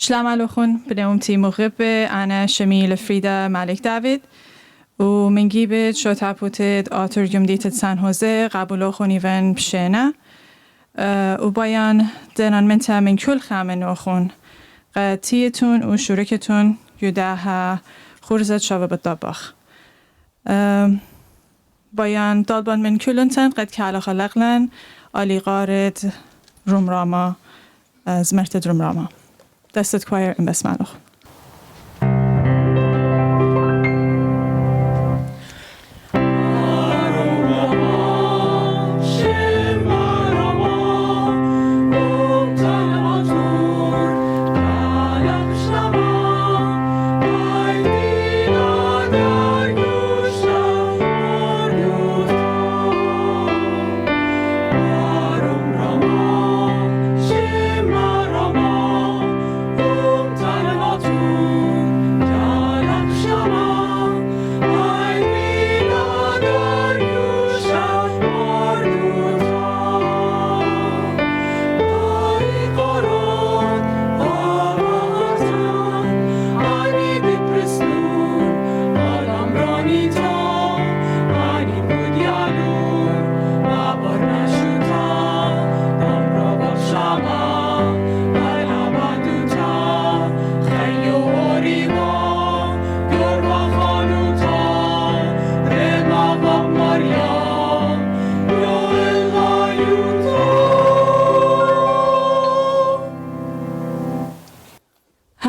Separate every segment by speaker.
Speaker 1: שלום עליכم بنومتي مغرب أنا شميل فريدة مالك دافيد ومن جيبت شو تعبوتد آتر جمديت سان هوزي قبولو خونيفن بشينا وبايان دنان منتا من كل خامن أخون قاتيتون وشركتون يداها خورزة شابه بالطبخ بايان طالبان من كلنتن قد كالا خلقلن آلي غارد رومراما زمرتد رومراما دستت كواير ان بسم الله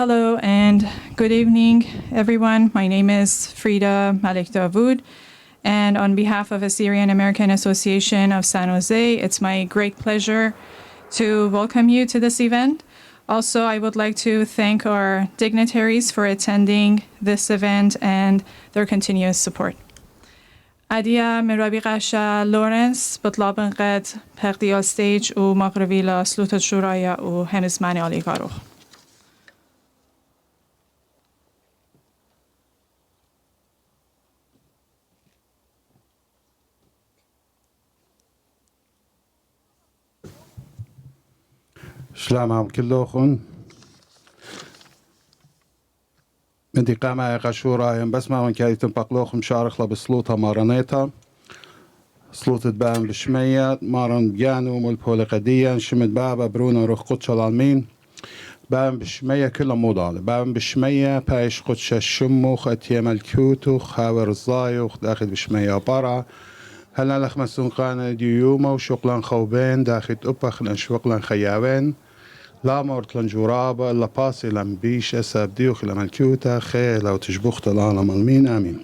Speaker 1: Hello and good evening, everyone. My name is Frida Malik Davoud, and on behalf of Assyrian American Association of San Jose, it's my great pleasure to welcome you to this event. Also, I would like to thank our dignitaries for attending this event and their continuous support. Adia Mirabi Gasha Lawrence, بطلب قد پقدی stage و مغربی لا سلوت شورای و هنزمانی علی کاروخ.
Speaker 2: سلام كلكم من دي قامة قشورة بس ما من كايتم بقلوخم شارخ بسلوطة مارنيتا سلوطة بام بشمية مارن بيانو ملبولي قديا شمت بابا برونا روح قدش العالمين بام بشمية كلها موضالة بام بشمية بايش قدش الشموخ اتيام الكيوتو خاور الزايوخ داخل بشمية برا هلا لخ مسونقان ديوما وشغلان خوبين داخل أبخ لنشوقلان خياوين لا مورتلن جرابة لا باسي لن بيش أساب ديوخ لمن كيوتا خير لو تشبخت العالم المين آمين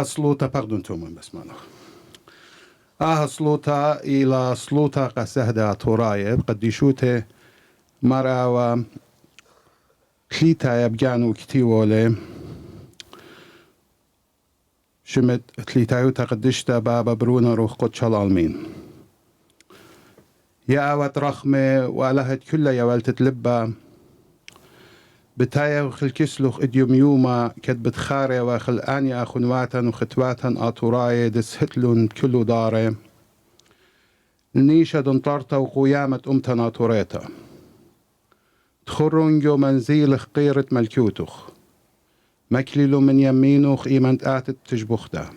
Speaker 2: سلوطة بردون تومن بس مانو سلوطة إلى سلوطة قسهدة تورايب قديشوته مراوة كليتا يبجانو كتيوولي شمت تليتايوتا قدشتا بابا برونا روح قدش العالمين يا أوت رخمة وألهت كلها يا ولتت لبا بتايا وخل كسلوخ إديوم يوما كتبت خاري وخل آنيا أخنواتن وختواتن آتوراي دسهتلون كلو داري النيشة دنطرتا وقيامة أمتنا توريتا تخرنجو منزيلخ قيرة ملكوتخ مكللو من يمينوخ إيمانت آتت تجبختا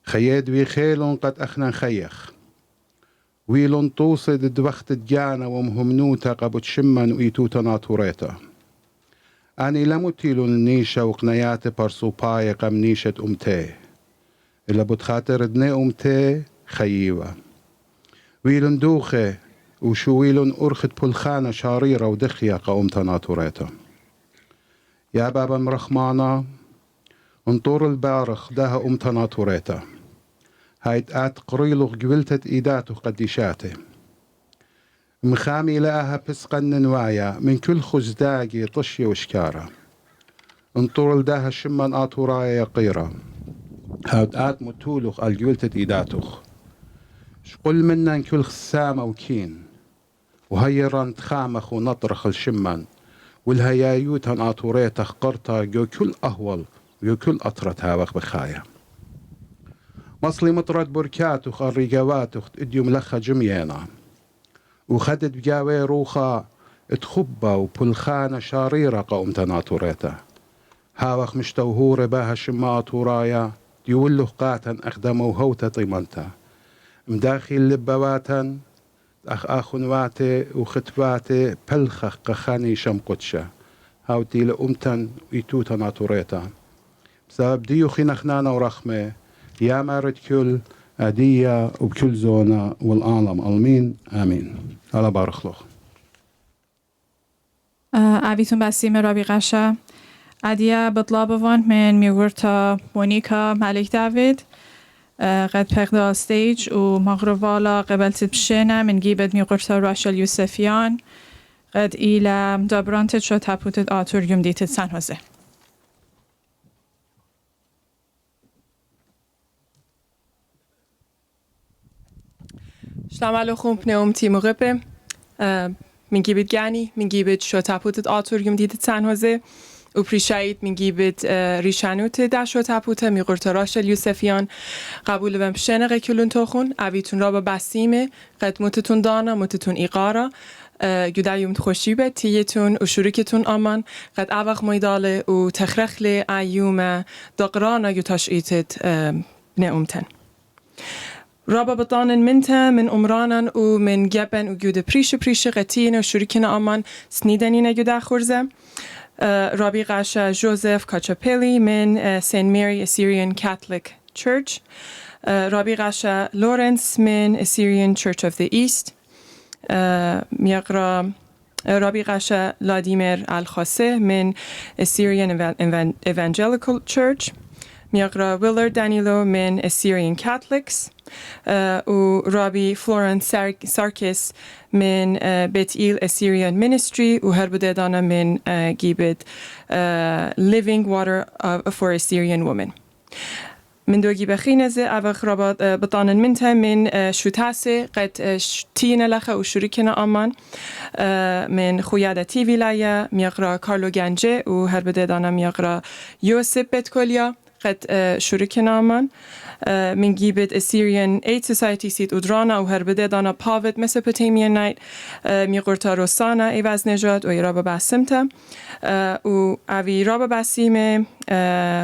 Speaker 2: خياد ويخيلون قد أخنا خيخ ويلون توصد دوخت جانا ومهمنوتا قبط شمن وإيتوتا ناطوريتا أني لمتيلون النيشة وقنيات برسوبايا قم نيشة أمتي إلا بتخاطر دني أمتي خييوة ويلون دوخي وشويلون أرخت بلخانة شاريرة ودخية قومتا ناطوريتا يا بابا مرخمانا انطور البارخ داها أمتا ناطوريتا هايت آت قريلوغ قبلتت إيداتو قديشاته مخامي لها بسقن نوايا من كل خزداقي طشي وشكارة انطور لداها شمان آتورايا قيرة هايت آت متولوغ القبلتت إيداتوخ شقل منن كل خسامة وكين وهيران تخامخ ونطرخ الشمان والهيايوت هن آتوريتخ قرطة جو كل أهول جو كل أطرتها وخ بخايا مصلي مطرد بركاتخ الرقواتخ اديوم لخا جميانا وخدت بجاوي روخا تخبة وبلخانة شريرة قومت ناطوريتا هاوخ مشتوهور بها شمات ورايا يولو قاتا أخدموا هوتا طيمنتا مداخل لبواتا أخنواتي وختباتي بلخخ قخاني شمقتشا هاوتي لأمتا ويتوتا ناطوريتا بسبب ديو خنخنانا ورخمة يا مارد كل أدية وبكل زونة والعالم ألمين آمين على بارخلوخ
Speaker 1: أبيتون بسيم رابي غشا أدية بطلابوان من ميغورتا مونيكا ملك داويد قد بغدا ستيج ومغربالا قبلت بشينا من جيبت ميغورتا راشل يوسفيان قد إلى دابرانتت شو تابوتت آتور يمديتت سان هوزه
Speaker 3: Shalom aleichem pneumti mugrippe. Min gibet gani, min gibet shotaputet atur yumditet San Jose. و پریشید من گیبت ریشانوت داشو تپوته می قرطراشل یوسفیان قبول بم شنقه کلون توخون اویتون را با بسیمه قد متتون دانا متتون ایقارا گوده یومت خوشیبه تیتون و شروکتون آمان قد اوخ مایداله و تخرخل ایوم دقرانا یو تشعیتت نعومتن رابا بطانن منتا من امرانن و من گبن و گوده پریش قطین و شروکن آمان سنیدنین گوده خورزه رابی قاشا جوزف کاچاپلی من سین ماری Assyrian Catholic Church رابی قاشا لورنس من Assyrian Church of the East میقرا رابی قاشا لادیمر الخاسه من Assyrian Evangelical Church میقرا ویلر دانیلو من Assyrian Catholics و رابی فلورنس سارکس من بیت ایل Assyrian Ministry و هر بده دانا من گیبت Living Water for Assyrian Women من دوگی بخینزه اوخ رابط بطانن منتا من شوتاسه قد تین لخه و شریکنا آمان من خویاده تیوی لایه میقرا کارلو گنجه و هر بده دانا میقرا یوسف بتکولیا قد شریکنا آمان من گیبت Assyrian Aid Society سید ادرانا و هر بده دانا پاوت Mesopotamian Night میقرتا روسانا ایواز نجات و ایرابا باسمتا و اوی رابا باسیم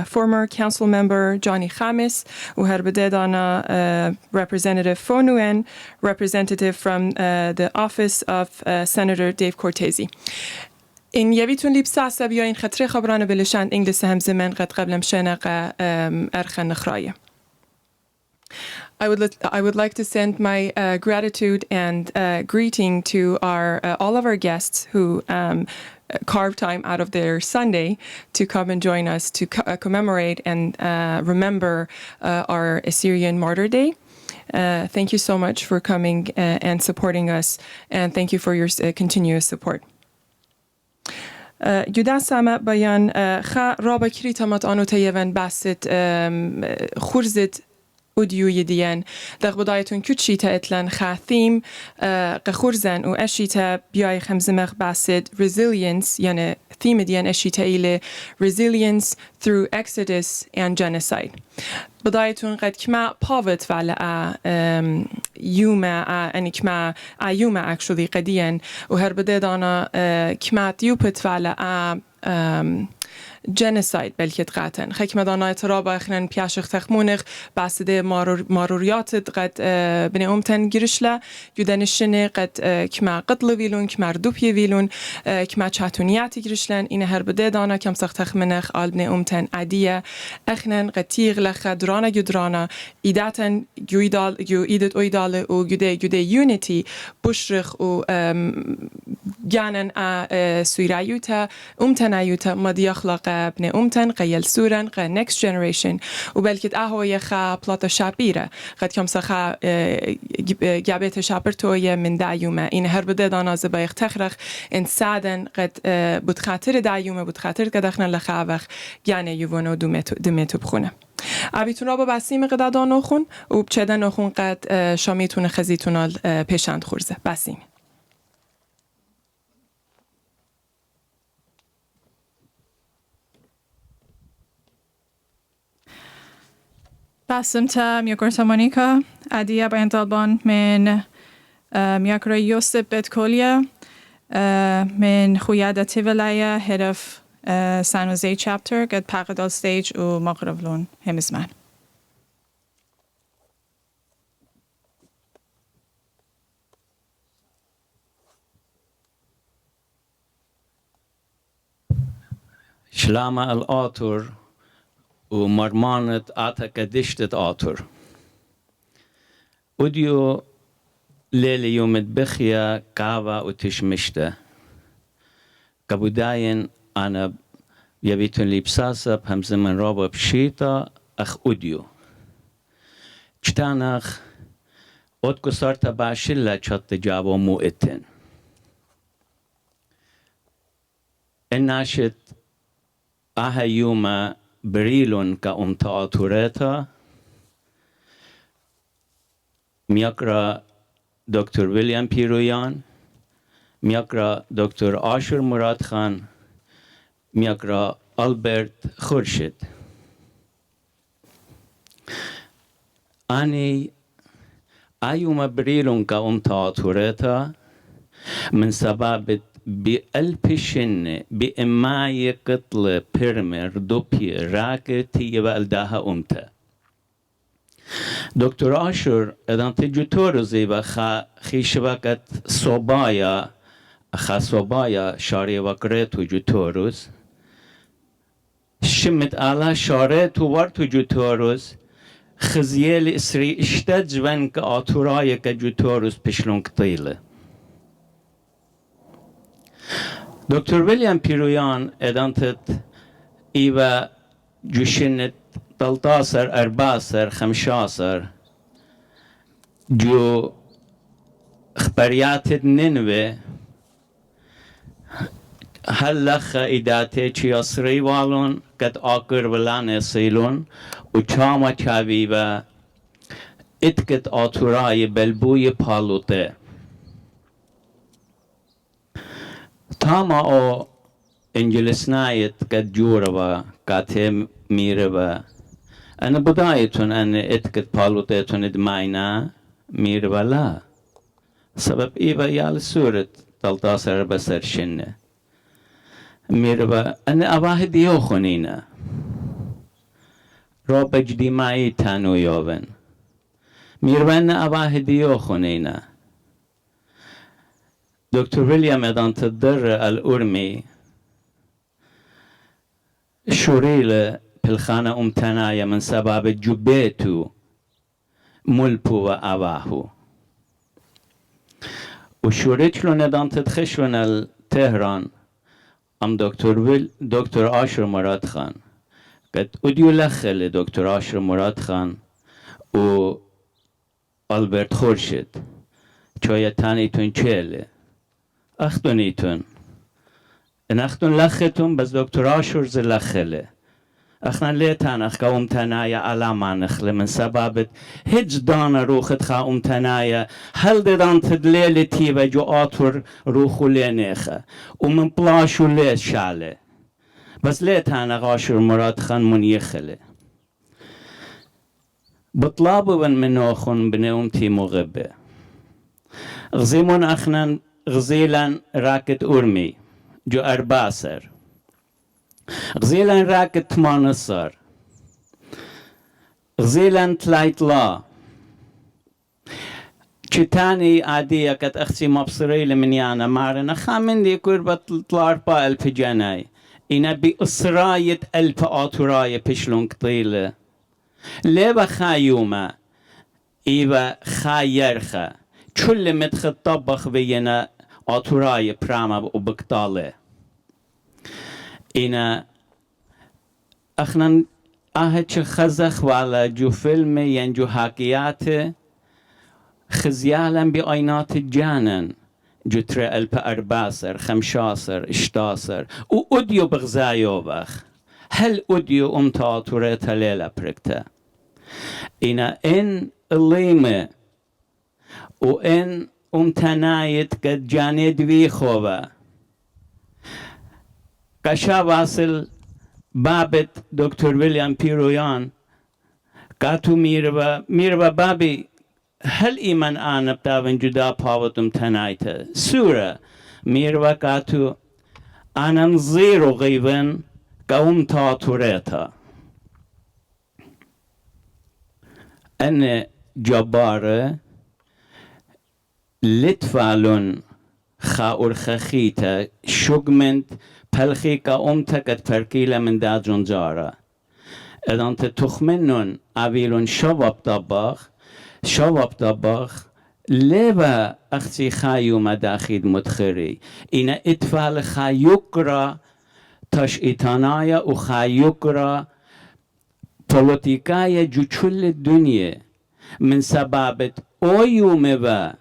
Speaker 3: former council member Johnny Khamis و هر بده دانا representative Fonuen representative from the office of Senator Dave Cortese این یویتون لیبساسه بیا این خطره خبرانه بلشند انگلیس هم زمان قد قبلم شنق ارخن نخرایه I would like to send my gratitude and greeting to all of our guests who carved time out of their Sunday to come and join us to commemorate and remember our Assyrian Martyr Day. Thank you so much for coming and supporting us, and thank you for your continuous support. جدا سامع بیان خا رابا کریتامات آنو تیون بست خورزت اودیوی دیان دق بدایتون کچیتا اتلن خاثیم قخورزن و اشیتا بیای خمزمخ بست resilience یعنی theme دیان اشیتا ایله resilience through exodus and genocide بدایتون قد کما پاوت ولا یوما ان کما یوما actually قدیان و هر بده دانا کما تیوپت ولا genocide بلکت قاتن خیک مدانا اعتراب اخنن پیاشخ تخمونخ بسده ماروریات قد بني امتن گرشلا یودنشنه قد کما قتل ویلون کما ردوپی ویلون کما چاتونیاتی گرشلن این هر بده دانا کم سخت تخمنخ آل بني امتن عدیه اخنن قد تیغ لخ درانا گدرانا ایداتن گو ایدت اویداله و گوده یونیتی بشرخ و گانن سویرایوتا امتن ایوتا مدی اخلاق بني أمتن قيل سورن قا next generation وبلكت أهوية خا بلاطة شابيرة قد كم سخا جابت شابرتوية من دايومة إن هر بده دانا زبايخ تخرخ إن سادن قد بتخاطر دايومة بتخاطر قدخنا لخاوخ يعني يوونو دمتو بخونه أبيتون رابا بسيم قد دانو خون وبچدن نخون قد شاميتون خزيتون پیشند خورزه بسيم
Speaker 1: بسمتا میگورتا مونیکا عدیه باین طالبان من میاکرا یوسف بتکولیا من خویادتی ولایا head of San Jose chapter قد پاقدال stage و مغربلون همزمان.
Speaker 4: شلامة الآتور ومرمانة آتك دشتت آتور وديو ليلة يوم بخيا كاوا وتشمشته كبداين أنا يبيتون لي بساسة بهمز من رابا بشيطة أخ وديو جتانخ أتكو صارت باشلة شط جابو مؤتن الناشط يوم بريلون كأمتاطوريتا ميقرأ دكتور ويليام بيرويان ميقرأ دكتور آشور مراد خان ميقرأ ألبرت خورشيد أني يوم بريلون كأمتاطوريتا من سبب بألبشن بإماي قتل بيرمر دوبي راكتي والداها أمتا دكتور آشور ادان تجوتورو زيبا خي شبكت صوبايا خا صوبايا شاري وقريتو جوتوروز شمت على شاريتو ورتو جوتوروز خزيال اسري اشتد جوانك آتورايا كجوتوروز بشلون قطيلة دكتور ويليام بيرويان ادانتت ايوا جوشنت 13 14 15 جو خبريات نينوي هل لخ ايداتي چي اسري والون قد آقر ولان سيلون وچاما چاويوا اتكت آتوراي بلبوي پالوته تاما او انجلسنايت قد جوروا قاتم ميروا أنا بدايتون أن اتكت بالوتيتون دماينا ميروا لا سبب إيبا يال سورة 13 بسر شنة ميروا أنا أواهد يوخونينا روبا جدي ماي تانو يوبن ميروا أنا أواهد يوخونينا دكتور ويليام ادان تدر الأرمي شوريل بالخانة أمتنايا من سبب جبيتو ملبو وأواهو وشوريت له ندان تدخشون التهران أم دكتور آشر مراد خان قد أديو لخل دكتور آشر مراد خان و ألبرت خورشيد چوية تانيتون چيله أخدونيتون إن أخدون لختون بس دكتور آشر زي لخله اخنا ليتان اخ امتنايا على ما نخل من سبب هج دانا روخت خا امتنايا هل دان تدليل تيبا جو آتور روخو لينيخه ومن بلاشو ليت شاله بس ليتان اغاشر مراد خان من يخله بطلابو من نوخون بنومتي مغبه غزيمون اخنا غزيلا راكت أرمي جو أرباسر غزيلا راكت 18 غزيلا تلايت لا چتاني عادية كت أختي مبصري لمنيانا مارنا خامن دي كوربة طلاربا ألف جاناي إنا بإصراية ألف آتوراية بشلون قطيلة ليبا خايوما إيبا خايرخا كل مدخل طبخ بينا آتوراية براما وبقطالة إنا أخنا أهج خزخ وعلى جو فيلم ينجو حكيات خزيالا بأينات الجانن جو ترى ألب 14 15 16 وأديو بغزايو بخ هل أديو أمتاطورة ليلة بركتا إنا إن الليمة وإن أمتنايت قد جاند ويخوبا قشا واصل بابت دكتور ويليام بيرويان قاتو ميروا بابي هل إيمان آن بتاون جدا باوتم تنايتا سورة مير وكاتو أنا نزير غيبن قوم تاتوريتا أنا جبارة لتفالون خاور خخيتا شغمنت پلخيكا أمتكت پركيلا من دادرون جارا إذن تخمنون أبيلون شواب طباخ لبا أختي خايو مداخيد مدخري إنا إتفال خايوكرا تاش إتانايا وخايوكرا بوليتيكايا جو كل الدنيا من سبابت أويومبا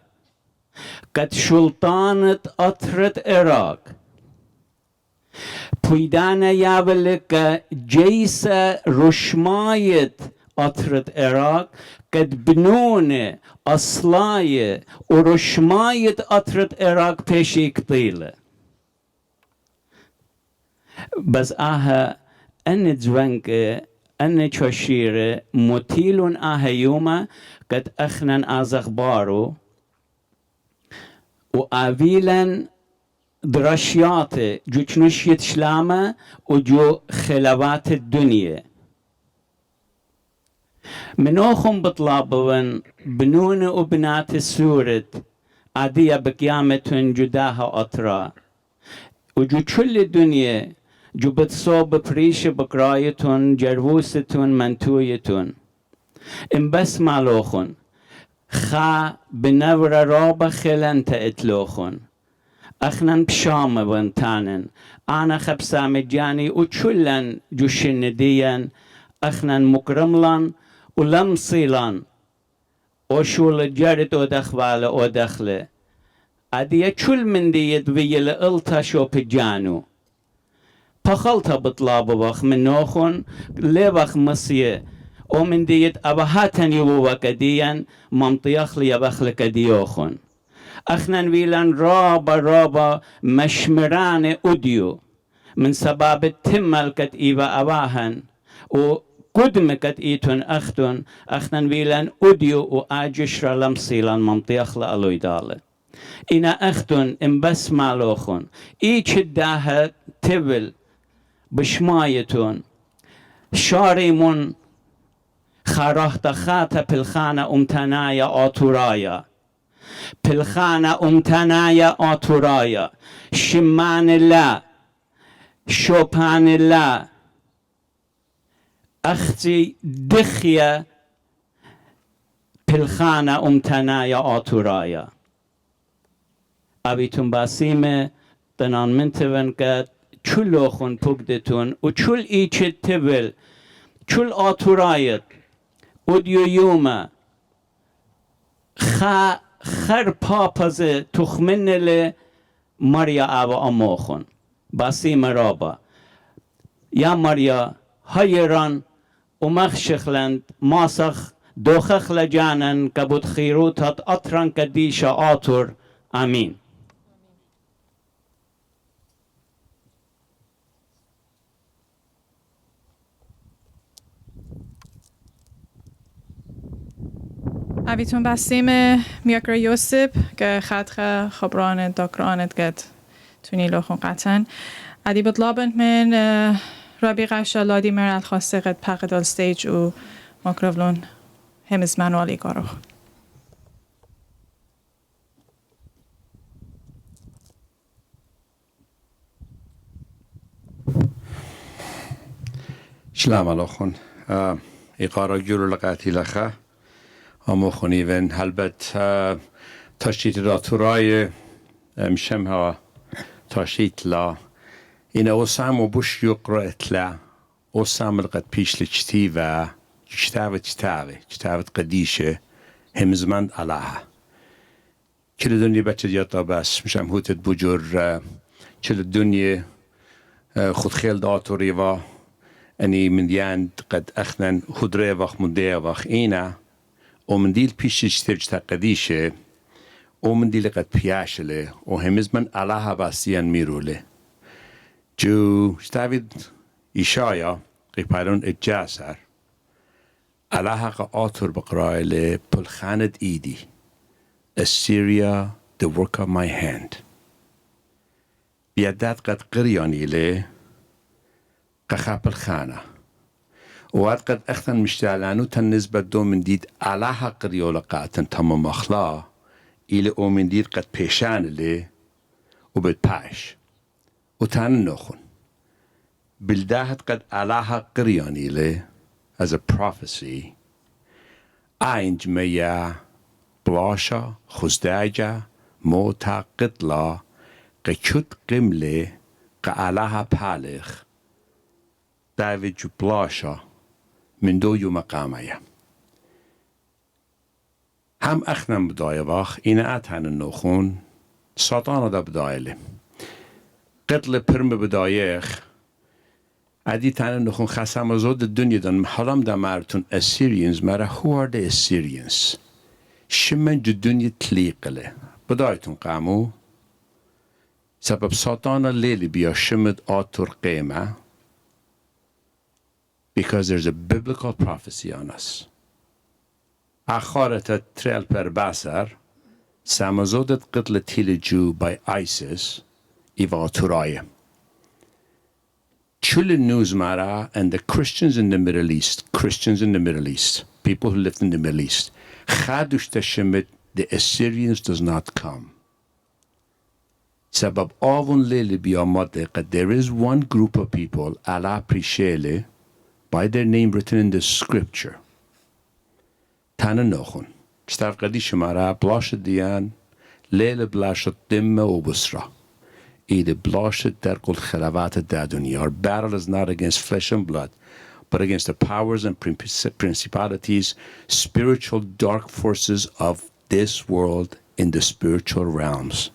Speaker 4: قد شلطانة أطرت إراق بويدانا يابلك جيسة رشمايت أطرت إراق قد بنون أصلاية ورشمايت أطرت إراق بيشيك طيلة بس أن جوانك أن تشيرة متيلون يوما قد أخنن أزخبارو وآويلا دراشيات جو تنشيت شلامة وجو خلوات الدنيا منوخم بطلابون بنون وبنات السورة عادية بقيامة جداها أطرا وجو كل الدنيا جو بتصوب بريش بقرايتون جروستون منتويتون إن بس مالوخن خا بنور رابا خلنت اتلوخن اخنن بشام بنتانن انا خبسام جاني وچلن جو شنديان اخنن مكرملان ولمصيلان وشول جارت ودخوال ودخله اديه چل من ديت ويل التشو بجانو پخلتا بطلاب وخ من نوخن لبخ مسيه ومن ديت أبهاتن يبوك ديان منطيخ لي بخلك ديوخن أخنن ويلان رابا مشمران أديو من سباب تمل كت إيبا أباهن وقدم كت إيتون أختون أخنن ويلان أديو وآجشر لمسيلان منطيخ لألوي دالة إنا أختون إن بس مالوخن إيش الداها تبل بشمايتون شاريمون خرخت خاتا پلخانه امتنایا آتورایا پلخانه امتنایا آتورایا شمان لا شوپان لا اختی دخیا پلخانه امتنایا آتورایا ابیتون باسیمه تنان منتون که چلوخون پگدتون و چل ایچه تبل چل آتورایت وديو يوما خر پاپز تخمن ل ماريا آبا اموخن باسی مرابا یا ماريا هيران ومخشخلند ماسخ دوخخ لجانن كبود خيروتات أطران كديشا آتور آمين
Speaker 1: أبيتون بسيمة مياكرا يوسف كخاتخة خبران داكرانت قد توني لوخون قطن عدي بطلابن من ربي غاشا لادي مر الخاصة قد پاقدال ستيج و ماكروفلون همز منوالي قاروخ
Speaker 5: سلام عليكم إقارة جلو لقاتي لخا أمو خنيفن هلبت تشتيت راتوراي مشمها تشتيت لا إن أوسام وبوش يقرأ اتلا أوسام لقد بيش لجتيفة جتاوة قديشة هم زمان علاها كل الدنيا بتجيطا بس مشام هوتت بجور كل الدنيا خد خيل داتوريفا أني من ديان قد أخنن خدريفخ مديفخ إينا ومن ديل بيشش ترجتا قديشة ومن ديل قد بياشله وهمزمن علاها باسيان ميروله جو ستافيد إشايا قيبارون الجاسر علاها قاطر بقرائل بلخاند إيدي Assyria the work of my hand بيدات قد قرياني لي قخاب الخانة وقد قد أختن مشتعلانو تنسبة دو من ديد علاها قريولقاتن تم مخلا إلي او من ديد قد بيشان لي وبتباش وتان نوخن بلداهت قد علاها قرياني لي as a prophecy عينج ميا بلاشا خزداجا موتا قتلا قشت قملي قعلاها بالغ داوید جو بلاشا من دو يوم قامية هم اخنم بداية واخ إنا اتهن النوخون ساتانا دا بداية لي قتل پرم بدايخ عدي تهن النوخون خسام زود الدنيا دن محرم دا مارتون Assyrians مرا who are the Assyrians شمن جو دنيا تليق له بدايتون قامو سبب ساتانا ليلي بيا شمد آتور قيمة because there's a biblical prophecy on us. آخارت تريل پر بسر سامزودت قتل تيل جو by ISIS إيوا ترايه. Children news mara and the Christians in the Middle East, people who lived in the Middle East, Chadush Teshemit, the Assyrians does not come. Sabab avun lele biyamade that there is one group of people, Allah Prishele, by their name written in the scripture. Tana nochun. Stav Qadish mara blashed diyan, lele blashed dimme obusra. Ede blashed derkul khalavat dadunya. Our battle is not against flesh and blood, but against the powers and principalities, spiritual dark forces of this world in the spiritual realms.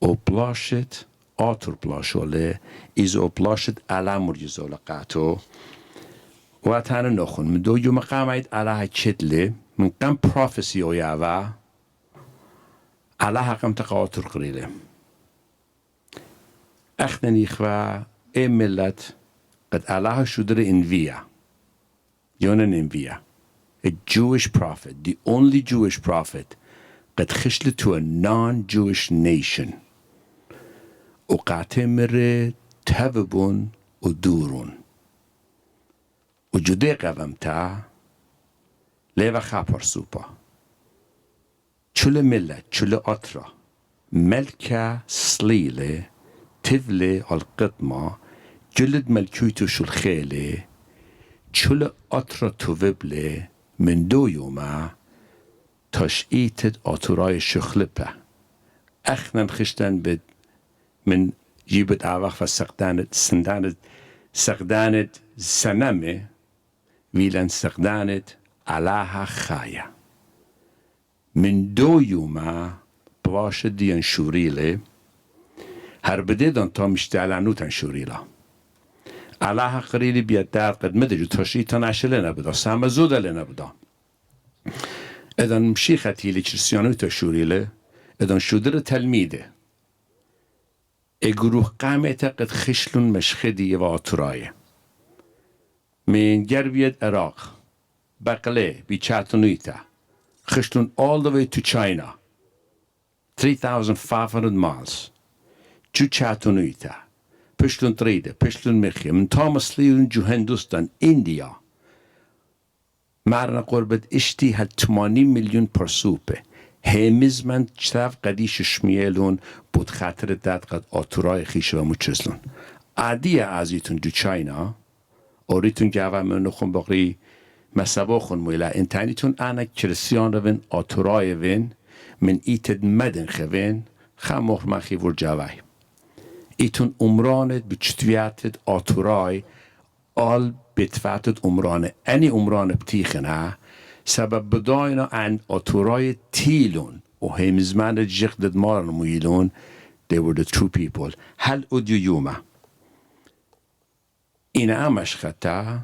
Speaker 5: O blashed, autor blashole, is o blashed ala murjizolaqato. واتانا نخون من دو يوم قامت على هالشتلة من كم prophecy او ياوا على هكم تقاطر قريله اخنني اخوا اي ملت قد على شدر انفيا يونن انفيا a Jewish prophet, the only Jewish prophet قد خشل to a non-Jewish nation وقاتمر تهببون ودورون وجودي قوامتا ليوا خابر سوبا چول ملت چول اطرا ملكا سليلة تفلي القطمة جلد ملكوتو شل خيلة چول اطرا توبلة من دو يوما تشئيتد اطراي شخلبه اخنن خشتن بد من جيبت اواخ فسقدانت سقدانت سنمه ویلن سقدانت علاها خايا من دو يوما بواش ديان شوريله هر بديدان تا مشتعلانوتن شوريلا علاها قريلي بيدار قد مدجو تشيطان عشله نبدا سامزوده لنبدا ادان مشيختي لكريستيانوتا شوريله ادان شودر تلميده اگروه قامتا قد خشلون مشخدي واترايه من Gerviet, Iraq, Bakale, Chattanooga, Christian all the way to China, 3,500 miles, to Chattanooga, Pishlun Trade, Pishlun Mechim, Thomas Leon, Hindustan, India. Marna Corbett Ishti had 80 million persupe. Hemizman Chtav Kadish Shmielun, but Khatred that got Oturai Hisha Muchislun. Adia Azitun to China. اوریتون جواب منو خون باقی مسابقه خون مویلا انتانیتون آن کریستیان روین آتورای وین من ایتد مدن خوین خموخ مخی ور جوای ایتون عمرانت بچتویاتد آتورای آل بتفاتد عمرانه انی عمرانه بتیخنه سبب بداینا ان آتورای تیلون و همزمان جغدد مارن مویلون they were the true people هل اودیو یومه این امش خطا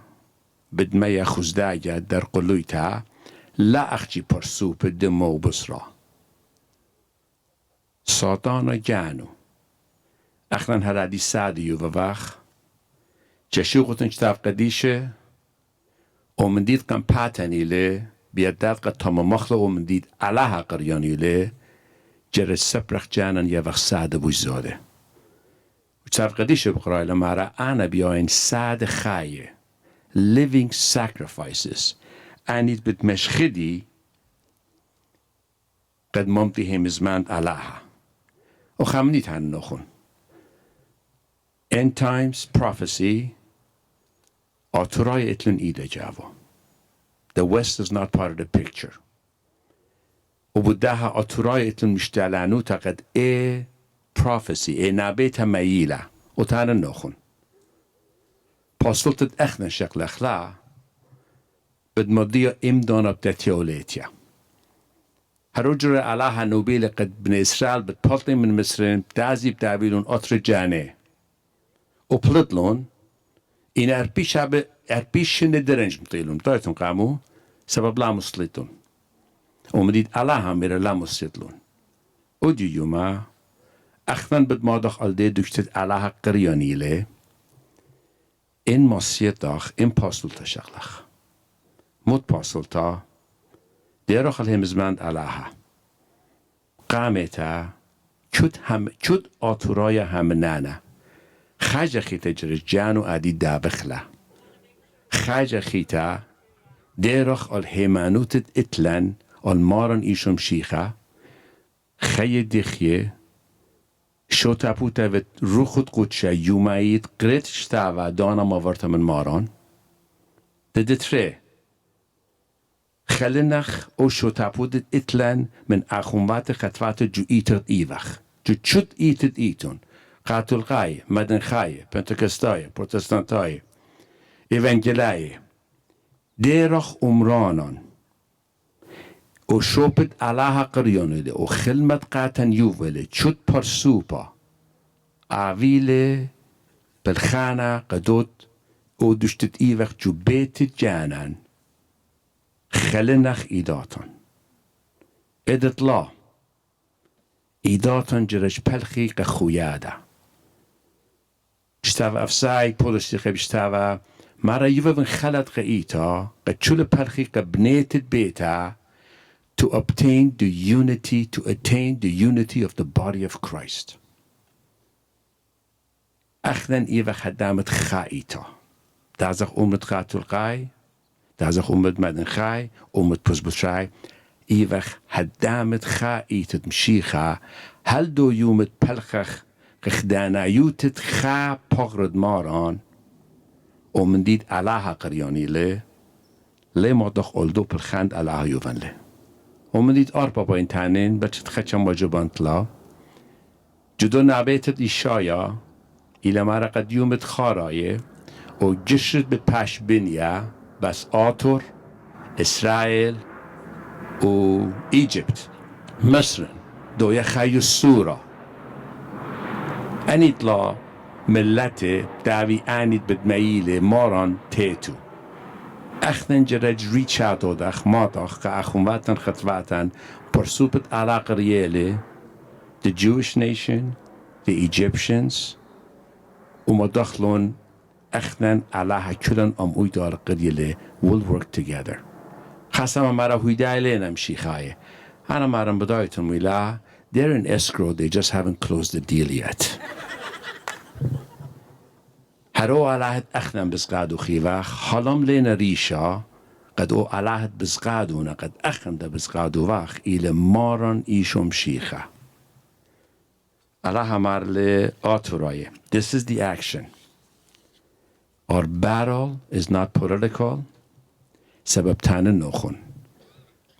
Speaker 5: بدما یخوز داجا در قلویتا لا اخجی پرسوپ دمو بسرا ساتانا جانو اخران هرادی سادیو و وخ جشوقتن شتاف قدیشه ومندید قم پاتنی لی بیاداد قد تام مخلق ومندید علاها قریانی لی جرد سپرخ جانن یا وخ ساده بوزاده شتفقديش بقرأي لما أنا بيوين ساد خاية living sacrifices أنيت بتمشخدي قد ممتي هم زمان ألاها وخامنيت هن نخون end times prophecy أطراي إتلن إيدا جاوه the west is not part of the picture وبداها أطراي إتلن مشتعلانو تقد prophecy نابيتها ميلة وتانا نخون پاسولتت اخنا شکل اخلا بد مضيع امدانا بتتيوليتيا هروجر علاها نوبيل قد بن إسرائيل بتبطل من مصر بتعزي بتعبيلون أطر جاني وبلدلون إن أربيش ندرنج مطيلون طايتون قامو سبب لا مصلتون ومديد علاها مير لا مصلتون ودي يوما اخنان بد مادخ الدي دكتت علاها قرياني لي این ماسیت داخ این پاسولتا شغلخ مود پاسولتا دیرخ الهمزمند علاها قامتا چود آتورای هم نانه خاجه خیتا جرش جانو عدی دابخلا خاجه خیتا دیرخ الهمانوتت اتلن المارن ایشم شیخه خی دیخیه شو تپوتا و روخت قدشه یومایید قرد شتاوه دانا ماورتا من ماران دتره خلنخ او شو تپودت اتلن من اخومات خطوات جو ایتت ایوخ جو چود ایتت ایتون قاتل غای مدن خای پنتکستای پروتستانتای ایونگلای دیرخ عمرانان او شوپت علاها قریانه ده او خلمت قاتن یووله چود پرسوپا عویله بالخانه قدود او دشتت ایوخ جو بیت جانن خلنخ ایداتان ادت لا ایداتان جرش پلخی قخویاده جتاوه افسای پولشتی خیب جتاوه مرا یوون خلط قیتا قد چول پلخی قبنیتت بیتا to attain the unity of the body of Christ. اخنن ایوه خدامت خائیتا. دازخ اومد خاتل قای، دازخ اومد مدن خای، اومد پزبشای، ایوه خدامت خائیتت مشیخا، هل دو یومد پلخخ قخدانایوتت خا پغرد ماران، اومدید علاها قریانی لی مادخ اولدو پرخند علاها یوون لی. ومديد أربعة با إنتانين بچت خچم واجبان طلا جدو نابيتت إشايا إلى ما قد يومت خارايه و جشرت بپاش بنيا بس آتور إسرائيل و إيجيبت مصر دو يخايو السورة أنيت لا ملته داوي أنيت بدميلة ماران تيتو اخنن جرج ریچادو داخ ماداخ که اخواتن خطواتن پرسوبت علاقه ریاله the Jewish nation the Egyptians ومدخلون اخنن علاها کلن اویدار قریله will work together خاصة مرا هویدای لینم شیخایه انا مرم بدایتون ویلا they're in escrow they just haven't closed the deal yet هرو علاهت اخنم بزقادو خیواخ حالم لین ریشا قد او علاهت بزقادونا قد اخن ده بزقادو واخ ایل ماران ایشم شیخه علاها مارل آتورایه This is the action Our battle is not political سبب تانه نخون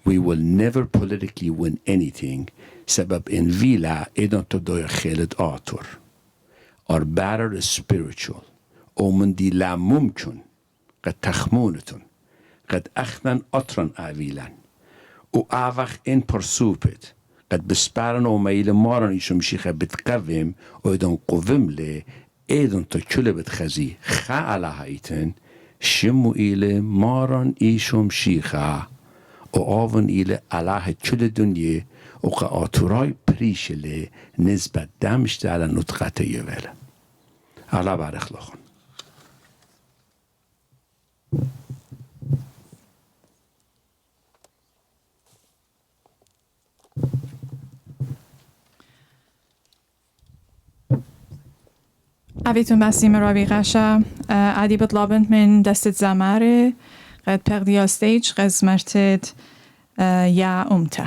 Speaker 5: We will never politically win anything سبب ان ویلا ایدان تو دوی خیلت آتور Our battle is spiritual ومن دي لا ممكن قد تخمونتون قد أخنن أطرن آويلان وآوخ إن برسوبت قد بسپارن وميل مارن إيشم شيخة بتقوم ويدن قوم لي إيدن تكل بتخزي خا على هايتن شمو إلي مارن إيشم شيخة وآون إلي على كل دنيا وقا آتوراي بريش لي نسبة دمشت على نطقة يوال على بارخ لخون
Speaker 1: أبيتون بسيم رابي غشا عدي بطلابنت من دست زمارة قد بغديا ستيج غز مرتد يا أمتا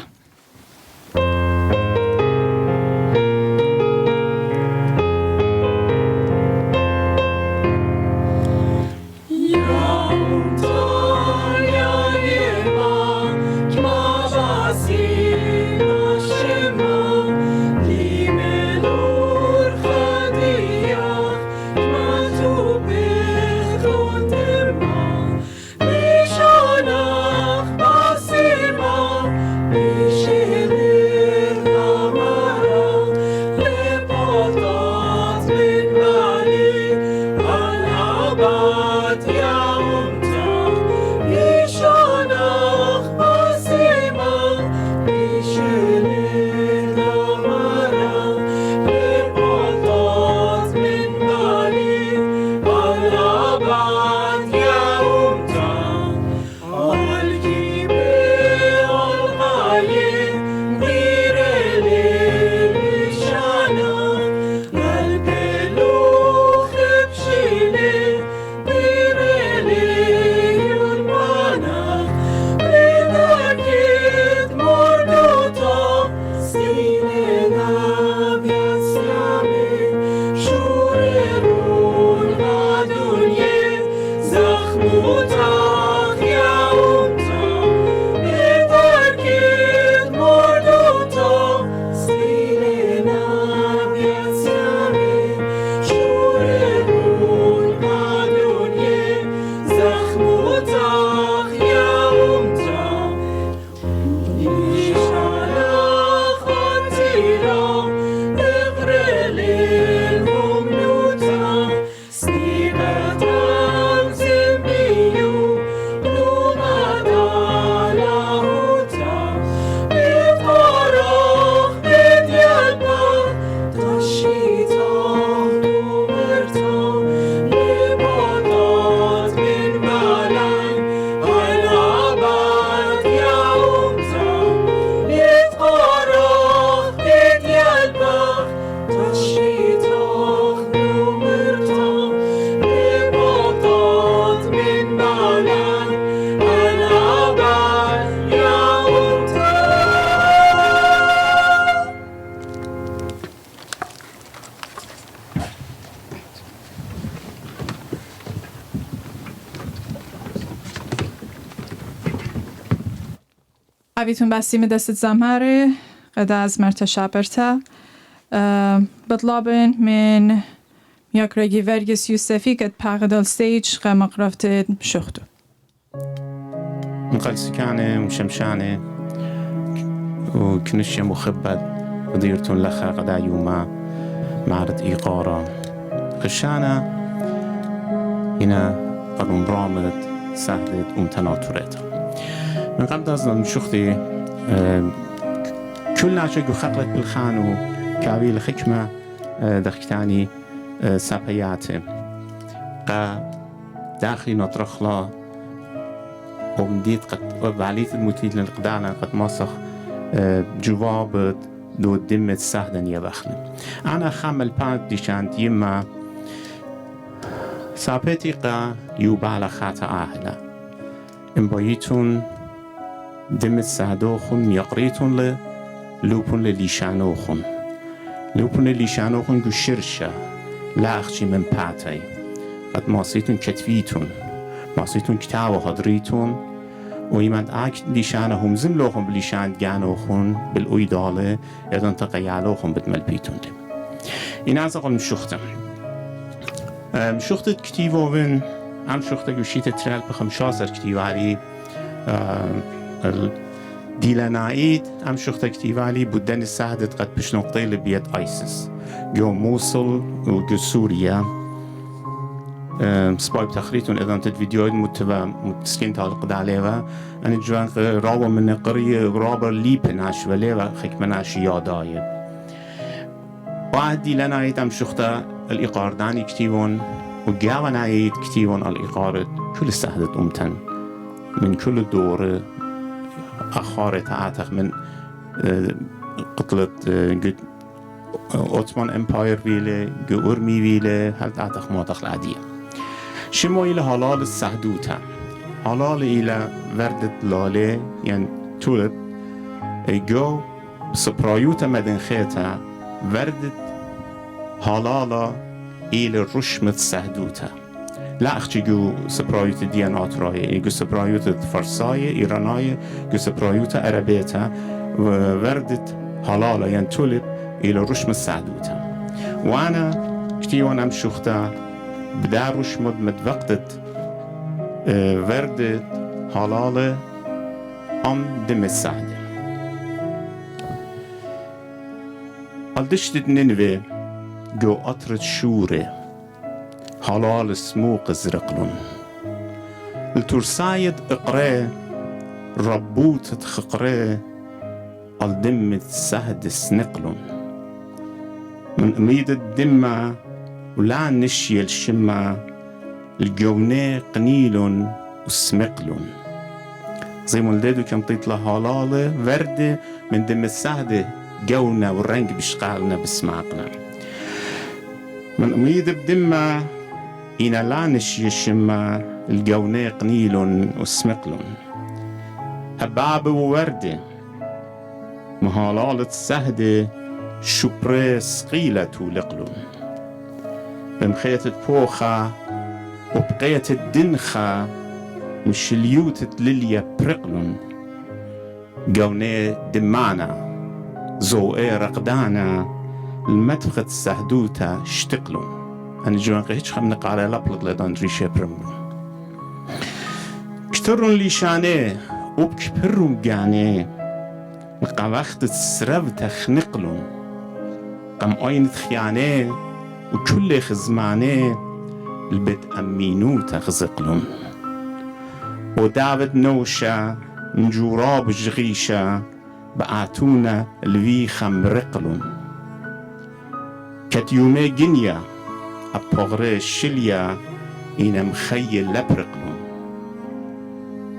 Speaker 1: أبيتون بسيم دست زمارة قد از مرتا شابرتا بطلابن من ياكرجي فرجس يوسفي قد باغدال ستيج قمقرفت شختو
Speaker 6: مقلسكانة وشمشانة وكنشة مخبد وديرتون لخا قدا يوما معرض إيقارة خشانة هنا قرم رامد سهلت أمتناتوريتا من قبل از شخصی كل ناشق خلقت بالخانو كابيل حكمة دختاني سبياته قا داخلي نطرخلا ومديت قد بعليت المتيد للقدانا قد مصخ جواب دو دمت سهدن يبخن أنا خامل باد ديشانت يما سابتي قا يوبالا خاطا آهلا امبايتون دمت سهدوخن يقريتون ل لوبون لليشانوخن لوبون لليشانوخن جو شرشة لا أخشي من باتي قد ماسيتون كتفيتون ماسيتون كتاو هدريتون ويمند أك ليشانهم زملوخن بليشان جانوخن بالأويدالة يدن تقيالوخن بتملبيتون این از اقل مشوختم مشوخت كتيفو بن عم شوخت جوشيت ترال بخمشاسر كتيوالي دیلنایید هم شخص اکتیوالی بودن سعادت قد پیش نقطه لبیت آیسیس جو موصل و جو سوریا سبایب تخریتون ادام تد ویدیوی متبع متسکین تعلق داله و ان جوان رابع من قریه رابع لیپ ناش ولی و خک مناش یادای بعد دیلنایید هم شخص الإقاردانی کتیون و جوانایید کتیون الإقارد كل سعادت أمتن من كل دور أخارت عاتق من قتلت اوتمان امپایر ویله گورمی ویله هل تعتق مواتق العادية شمو إلى هلال السهدوتا هلال إلى وردة لالي يعني تولب جو سبرايوتا مدن خيتا وردة هلالا إلى رشمة سهدوتا لا أختي جو سبرايوتا ديانات راي جو سبرايوتا فرساية إيراناية جو سبرايوتا عربيتا وردة هلالا يعني تولب إلى رشمة سهدوتا وأنا كتي وانا مشوختا بدا رشمة متوقتت وردة هلالا أم دم السعدة الدشتت ننوي جو قطرة شورة هلال سموق زرقلون الترسايد اقراه ربوت خقراه الدم السهد سنقلون من أميد الدمة ولا نشي الشمة الجونة قنيلون وسمقلون زي ما ولدادو كم تطلع هلالة وردة من دم السهدة جونا والرنج بشقالنا بسماقنا من أميد بدمة إنا لا نشي الشمة الجونة قنيلون وسمقلون هباب ووردة مهالالة السهدة شبري سقيلة ولقلون بمخيطة بوخة وبقية الدنخة مشليوتة لليا برقلون جونة دمانا زوئي رقدانا المدفقة السهدوتا اشتقلون أنا جوان قيتش خمنق على لبلد لدان ريشة برمون كترون ليشاني وبكبرون جاني وقا وقت السرب تخنقلون قم آين تخياني وكل خزماني البيت أمينو تخزقلون ودعوت نوشة نجوراب جغيشة بقاتونا الوي خمرقلون كت يومي جنيا أبغري شليا إنا مخيل لبرقلون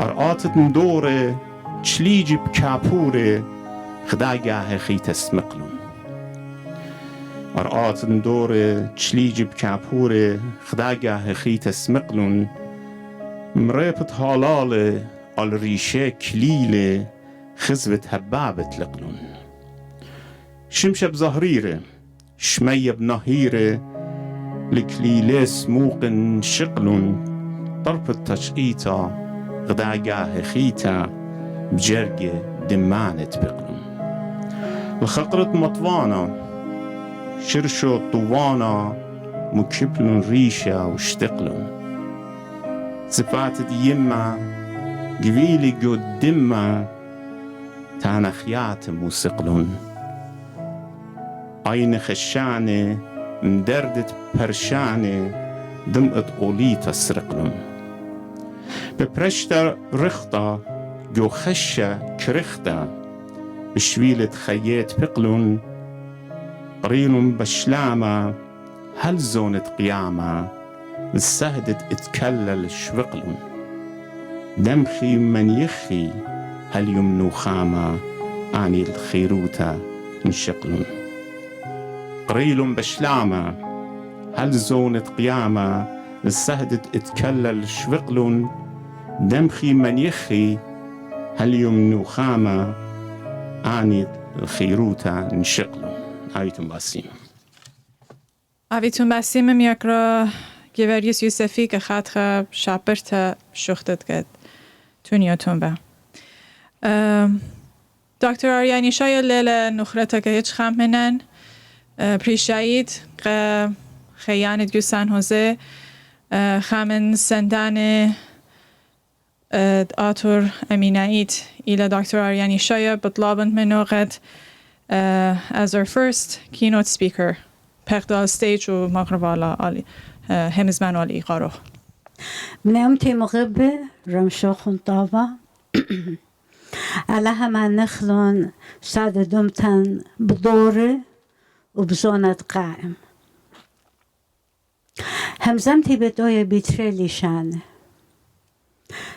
Speaker 6: أرقاتت ندوري تشليجي بكابوري خداقاه خيت اسمقلون أرقات ندوري تشليجي بكابوري خداقاه خيت اسمقلون مريبت هالالي الريشة كليلي خزبت هبابة لقلون شمشة بزهريري شمية بنهيري لكليلي سموق شقلون طرف التشقيطة غداقاه خيتا بجرقة دمانة بقلون الخقرة مطوانا شرشو طوانا مكبلون ريشة واشتقلون صفات ديما قبيلي قد دمة تانخيات موسقلون عين خشانة مدردة برشانة دمقت قوليتا سرقلون ببرشتا رخطة جو خشة كرختا بشويلة خيات بقلون قريلون بشلامة هل زونة قيامة السهدة اتكلل شوقلون دمخي من يخي هل يمنو خامة عني الخيروتا انشقلون قريلون بشلامة هل زونة قيامة السهدة اتكلل شوقلون دمخي من يخي هل يمنو خامة عني الخيروتا انشقلون آيتم باسيم
Speaker 1: آویتون بسیم میاکرا گوریس یوسفی که خط شابرت شختت کد تونیاتون با دکتر آریانی شای لیل نخرتا که هیچ خم منن پریشایید که خیانت جو سان هوزه خامن سندان آتور امینایت ایل دکتر آریانی شای بطلابند منو قد as our first keynote speaker پخدال ستیج و مغربالا آلی همزمن آلی قارو
Speaker 7: منامتي مغبة رمشوخن طابا على هما نخلون سادة دمتن بدورة وبزونة قائم همزمتي بدوية بيتريلي شانه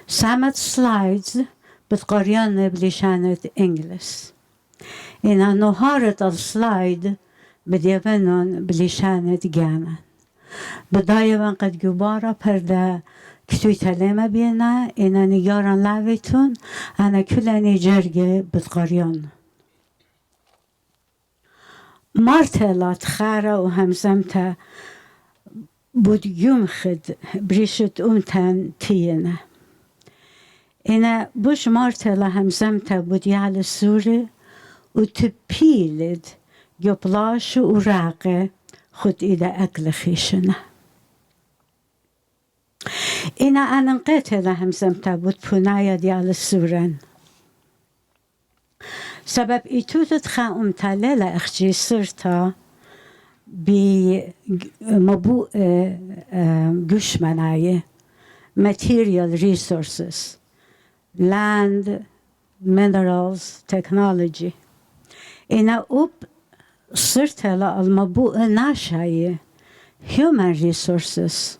Speaker 7: سامت سلايدز بتقريان بلشانة إنجلس إن نهارة السلايد بديفنون بلشانة جانا بداية قد جبارة بردا كتوي تلمة بينا إنا نجارن لعبتون أنا كلاني جرجة بتقريان مارتلات خارة وهمزمتا بود يمخد بريشت أمتان تينا إنا بوش مارتلا همزمتا بود يعلى السورة وتبيلد يبلاش وراقة خد إذا أكل خيشنا إنا أنا نقيتلا همزمتا بود بنايا ديال السورة سبب إتوتت خاهم تلالة أخجي صرتا بمبوء جوش مناية material resources land minerals technology إنا صرتا المبوء ناشاية human resources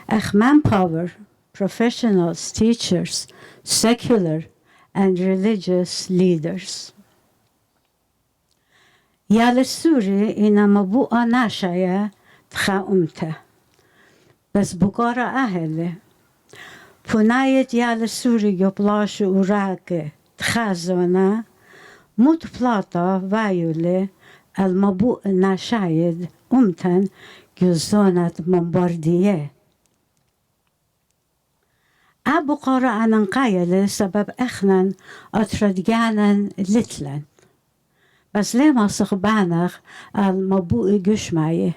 Speaker 7: أخ manpower professionals teachers secular and religious leaders. يال السوري إنا مبوء ناشايا تخاومته بس بقارة أهله بناية يال السوري يبلاش وراك تخازونا موت بلاطة فايولة المبوء ناشايد أمتن جزونة منبردية أبو قارة أنا نقايل سبب أخنا أتردجانا لتلن بس ليه ما صخبانخ المبوء جشماية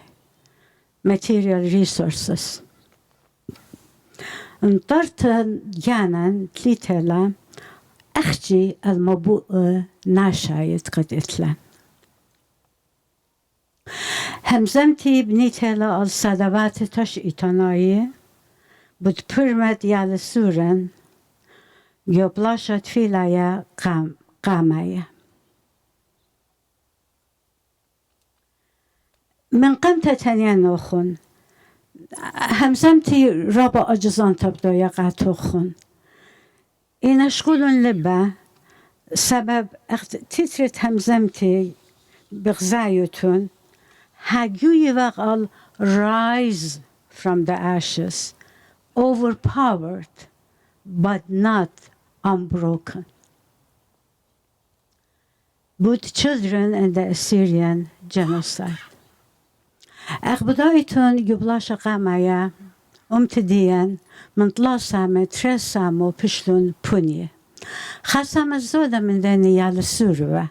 Speaker 7: material resources انطرت جانا تليتلا أخجي المبوء ناشايت قد إتلن همزمتي بنيتلا الصدوات تش إتناية بود پرمد يال سورن يبلاشت فيلايا قامايا من قمت تانيا نوخون همزمتي رابع أجزان تبدو يقاتوخون إن شغل لبا سبب تترت همزمتي بغزايتون هاجوي وقال rise from the ashes overpowered but not unbroken. Both children in the Assyrian genocide. أخبضايتون يبلاش قامايا أمتديا من طلاسامة ترسامو بشلون بونية خاصة الزودة من ذاني يال السورة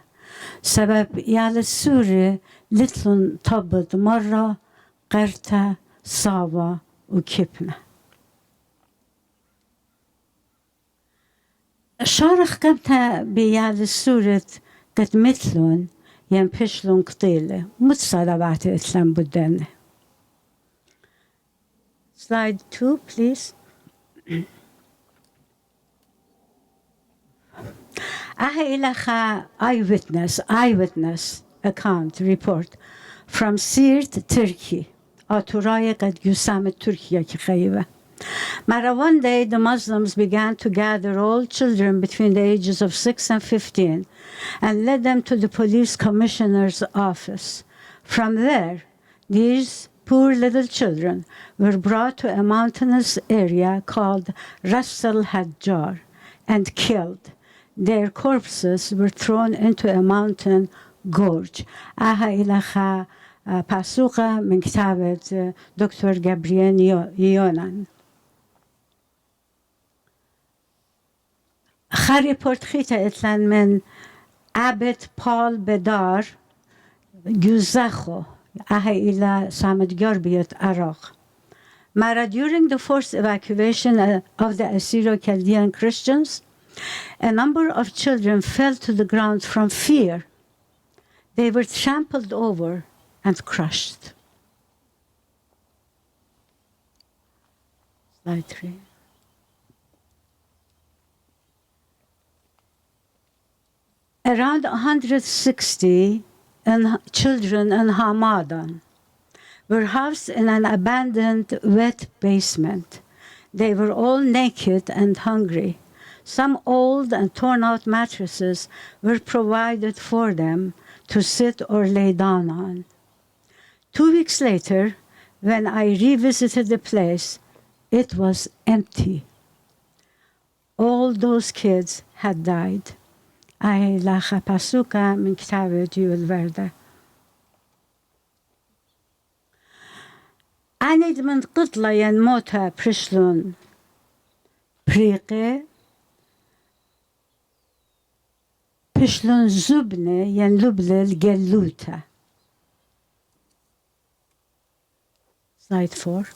Speaker 7: سبب يال السورة لتلون طبط مرة قرطة صاوة وكبنة شارخ كمتا بيال السورة قد مثلون ينبشلون قطيلة متصالبات إسلام بدن Slide 2 please أهي إلخا eyewitness account report from Siirt Turkey آتوراي قد يسام تركيا كخيبة One day the Muslims began to gather all children between the ages of 6 and 15 and led them to the police commissioner's office. From there, these poor little children were brought to a mountainous area called Ras al-Hajjar and killed. Their corpses were thrown into a mountain gorge. Aha ilacha pasuqa min kitabat Dr. Gabriel Yonan. خاري بورتخيتا إتلان من عبد بال بدار جوزاخو أهي إلى سامد جربية عراق Mara during the forced evacuation of the Assyro-Chaldean Christians a number of children fell to the ground from fear. They were trampled over and crushed. Slide 3. Around 160 children in Hamadan were housed in an abandoned wet basement. They were all naked and hungry. Some old and torn-out mattresses were provided for them to sit or lay down on. 2 weeks later, when I revisited the place, it was empty. All those kids had died. أهي لاخا باسوكا من كتاب ديول فردة. أنيد من قطلة ينموتها برشلون بريقة برشلون زبنة ينلبل الجلوتة. Slide 4.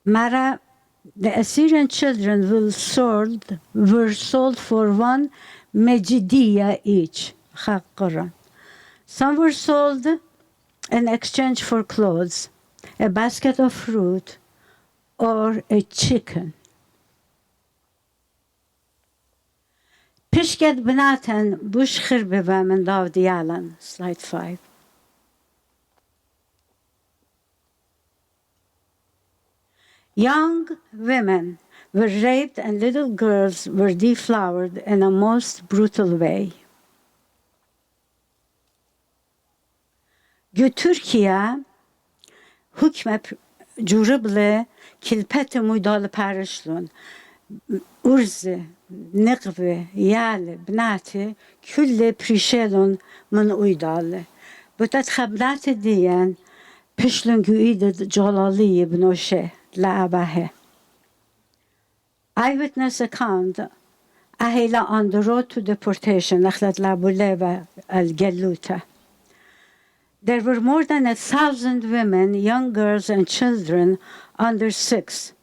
Speaker 7: Mara, the Assyrian children were sold for 1 mejidia each. Some were sold in exchange for clothes, a basket of fruit, or a chicken. Pishket bnaten bush khirbe men dav dialan. Slide 5. Young women were raped and little girls were deflowered in a most brutal way. Türkiye hükme jurable kilpet muydal parişlun urzi نقبه يال بناتي كل بريشيلون من ويدال بتت خبرات ديان بشلون قيدة جلالية بنوشه لعبه. Eyewitness account أهلا on the road to deportation نخلت لابوليبا الجلوتة. There were more than 1,000 women, young girls and children under 6.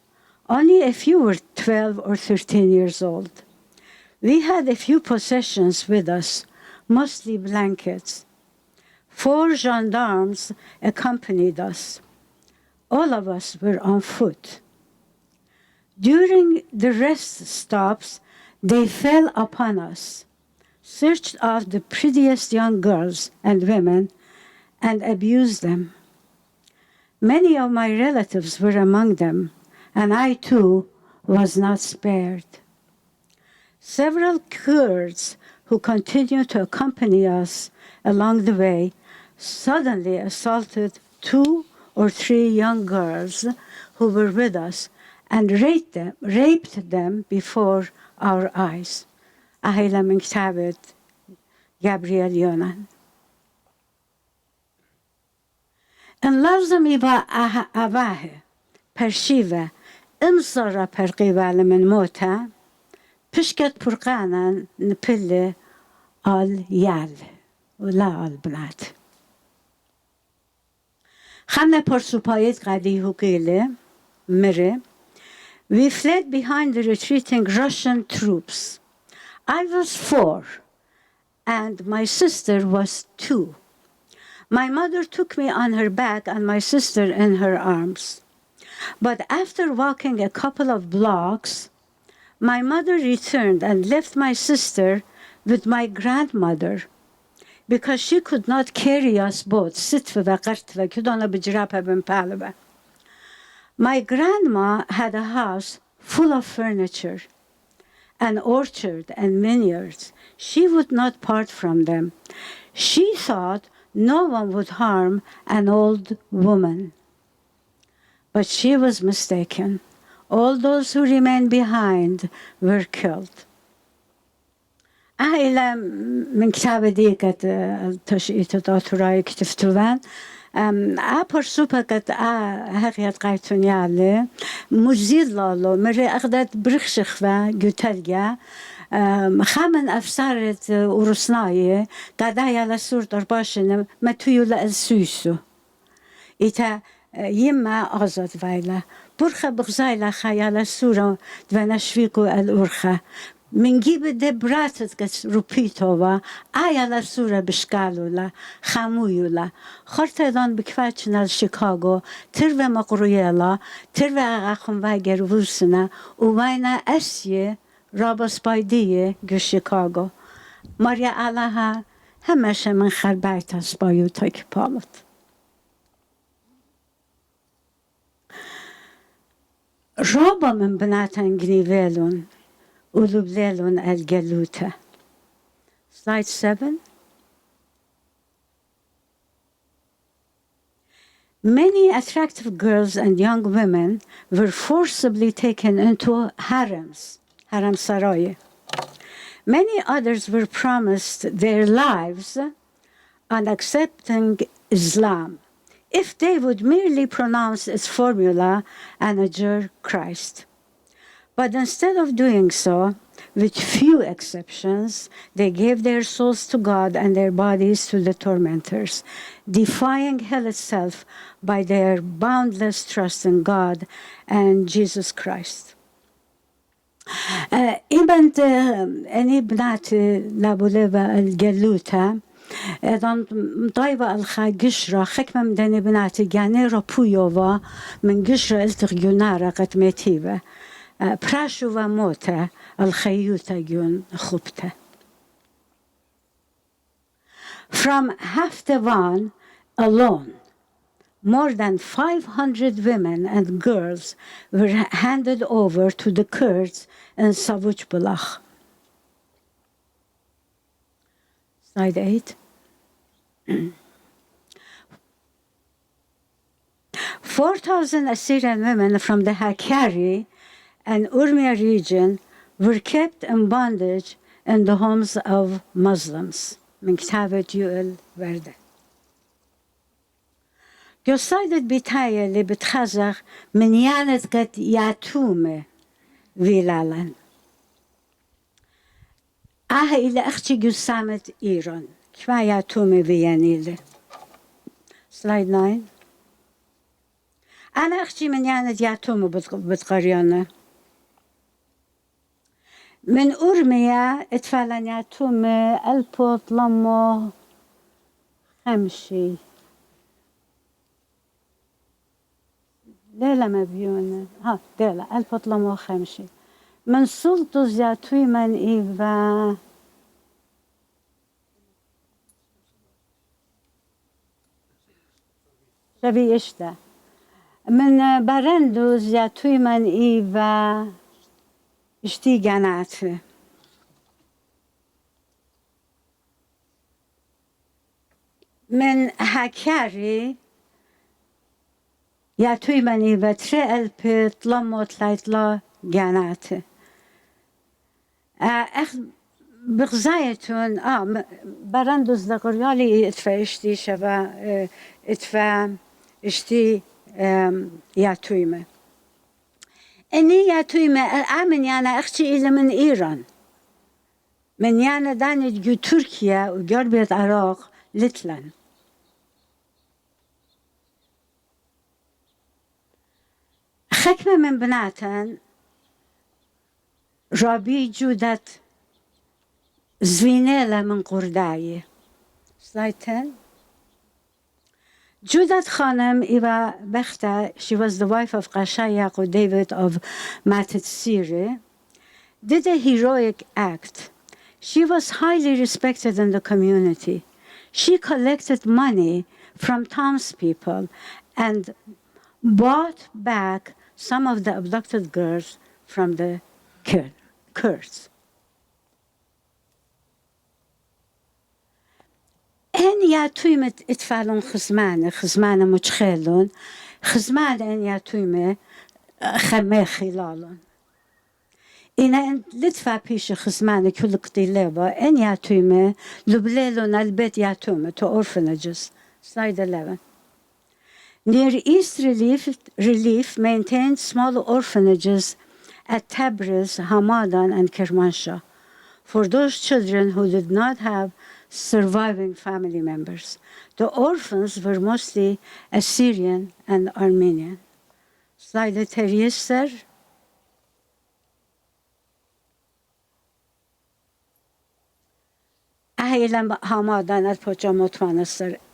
Speaker 7: Only a few were 12 or 13 years old. We had a few possessions with us, mostly blankets. 4 gendarmes accompanied us. All of us were on foot. During the rest stops, they fell upon us, searched out the prettiest young girls and women, and abused them. Many of my relatives were among them, and I too was not spared. Several Kurds who continued to accompany us along the way suddenly assaulted 2 or 3 young girls who were with us and raped them before our eyes. Ahila min kitabet Gabriel Yonan. En lazım iba avahe pershiva imsara perqivale min mota pishket purqanan npille al yal ولا al bnat. خمنا پرسوپایت قدی هوگیله مره. We fled behind the retreating Russian troops. I was 4 and my sister was 2. My mother took me on her back and my sister in her arms. But after walking a couple of blocks, my mother returned and left my sister with my grandmother because she could not carry us both. My grandma had a house full of furniture, an orchard and vineyards. She would not part from them. She thought no one would harm an old woman. But she was mistaken. All those who remained behind were killed. إلى من كتاب ديكة تشئيت داتوراي كتفتوان پرسوپا قد هقیقت قایتون یاله مجزید لالو مره اقداد برخشخ و گوتلگه خامن افسارت ورسنایه قدا یالا سور در باشنه ما تویولا السویسو ایتا یما آزاد ویلا برخه بغزایلا خیالا سورا دونشویقو الورخه من جيب دبراتت قد روبيتووا آيالا سورة بشكالولا خامويولا خرطيدان بكفاتشنا لشيكاغو تروى مقرويلا تروى آخم واجر وورسنا وواينا أسيه رابس بايديه جو شيكاغو ماريا آلاها همشه من خربايتا سبايو تاكي بالت رابا من بناتن جنيفيلون ولبليلون الجلوتة. Slide 7. Many attractive girls and young women were forcibly taken into harems, harem sarai. Many others were promised their lives on accepting Islam if they would merely pronounce its formula and adjure Christ. But instead of doing so, with few exceptions, they gave their souls to God and their bodies to the tormentors, defying hell itself by their boundless trust in God and Jesus Christ. إبنت أني بناتي لابوليبا الجلوتا إذن مطيبة الخا قشرة خكمة مدني بناتي جاني ربويوفا من قشرة التغيونارة قد ميتيبة براشوفا موتا الخيوتا جون خبتا. From Haftevan alone, more than 500 women and girls were handed over to the Kurds in Savuchbulakh. Slide 8. 4,000 Assyrian women from the Hakkari and Urmia region were kept in bondage in the homes of Muslims. من كتابة يوئل وردة. Genocide بتاعي اللي بتخزق من يالت قد ياتومة فيلالن. إلى أختي جسامة إيران. كما ياتومة فيانيلة. Slide 9. أنا أختي من يالت ياتومة بتقريانا. من أرميا اتفعلن ياتومة البوت لما خمشي. ليلة مبيونة ديلا البطلمو خمشي من سلطو زياتوي من إيفا شبي إشتا من برندو زياتوي من إيفا إشتي جاناتي من هكاري يا توي مني بتري البيت لما طلعت لا جاناته أخ بغزايتون برندوز لقريالي اتفا اشتي شبا اتفا اشتي يا تويمة اني يا تويمة امن يانا اختي الى من ايران من يانا دانت جو تركيا وقربية عراق لتلن حكمة من بناتن رابي جودت زوينيلة من قرداية Slide 10 جودت خانم إيوا بختا she was the wife of Qashayaq or David of Matitsiri did a heroic act. She was highly respected in the community. She collected money from townspeople and bought back some of the abducted girls from the Kurds. إن ياتويمة اتفعلون خزمانة متخيلون خزمانة إن ياتويمة خمي خلالون إن لتفع بيش خزمانة كل قتيلة إن ياتويمة لبليلون البيت ياتويمة to orphanages. Slide 11. Near East Relief maintained small orphanages at Tabriz, Hamadan, and Kermanshah for those children who did not have surviving family members. The orphans were mostly Assyrian and Armenian. Slide 30, sir.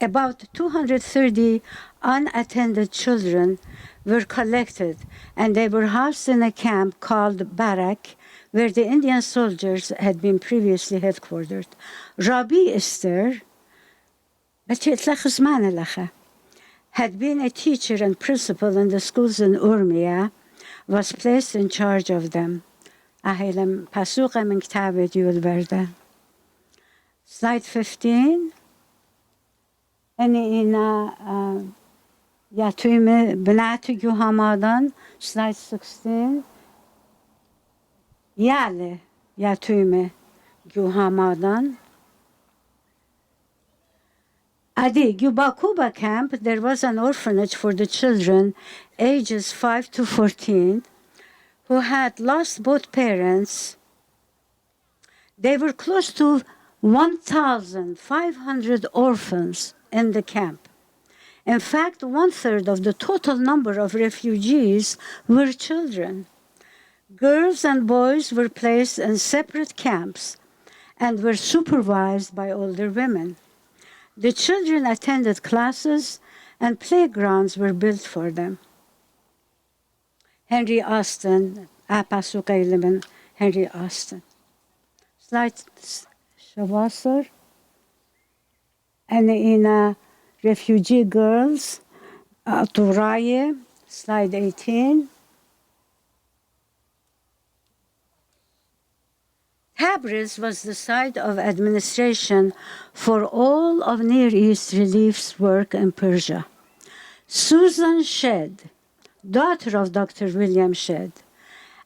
Speaker 7: About 230 unattended children were collected and they were housed in a camp called Barak, where the Indian soldiers had been previously headquartered. Rabbi Esther had been a teacher and principal in the schools in Urmia, was placed in charge of them. Slide 15. Yatuyme Bnatu Guhamadan, slide 16. Yale Yatuyme Guhamadan. At the Gubakuba camp, there was an orphanage for the children ages 5 to 14 who had lost both parents. There were close to 1,500 orphans in the camp. In fact, 1/3 of the total number of refugees were children. Girls and boys were placed in separate camps and were supervised by older women. The children attended classes and playgrounds were built for them. Henry Austin, Henry Austin. Slide Shavasar. And in refugee girls, Turaye, slide 18. Tabriz was the site of administration for all of Near East relief's work in Persia. Susan Shedd, daughter of Dr. William Shedd,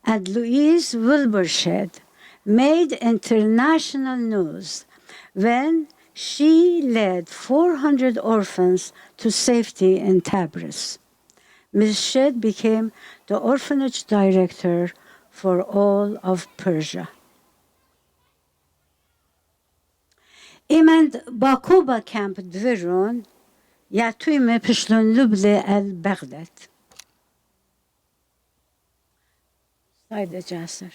Speaker 7: and Louise Wilbur Shedd made international news when she led 400 orphans to safety in Tabriz. Ms. Shedd became the orphanage director for all of Persia. Imend Bakuba camp dvirun, Yatuyme Pishlun Luble el Baghdad. Slide Jasser.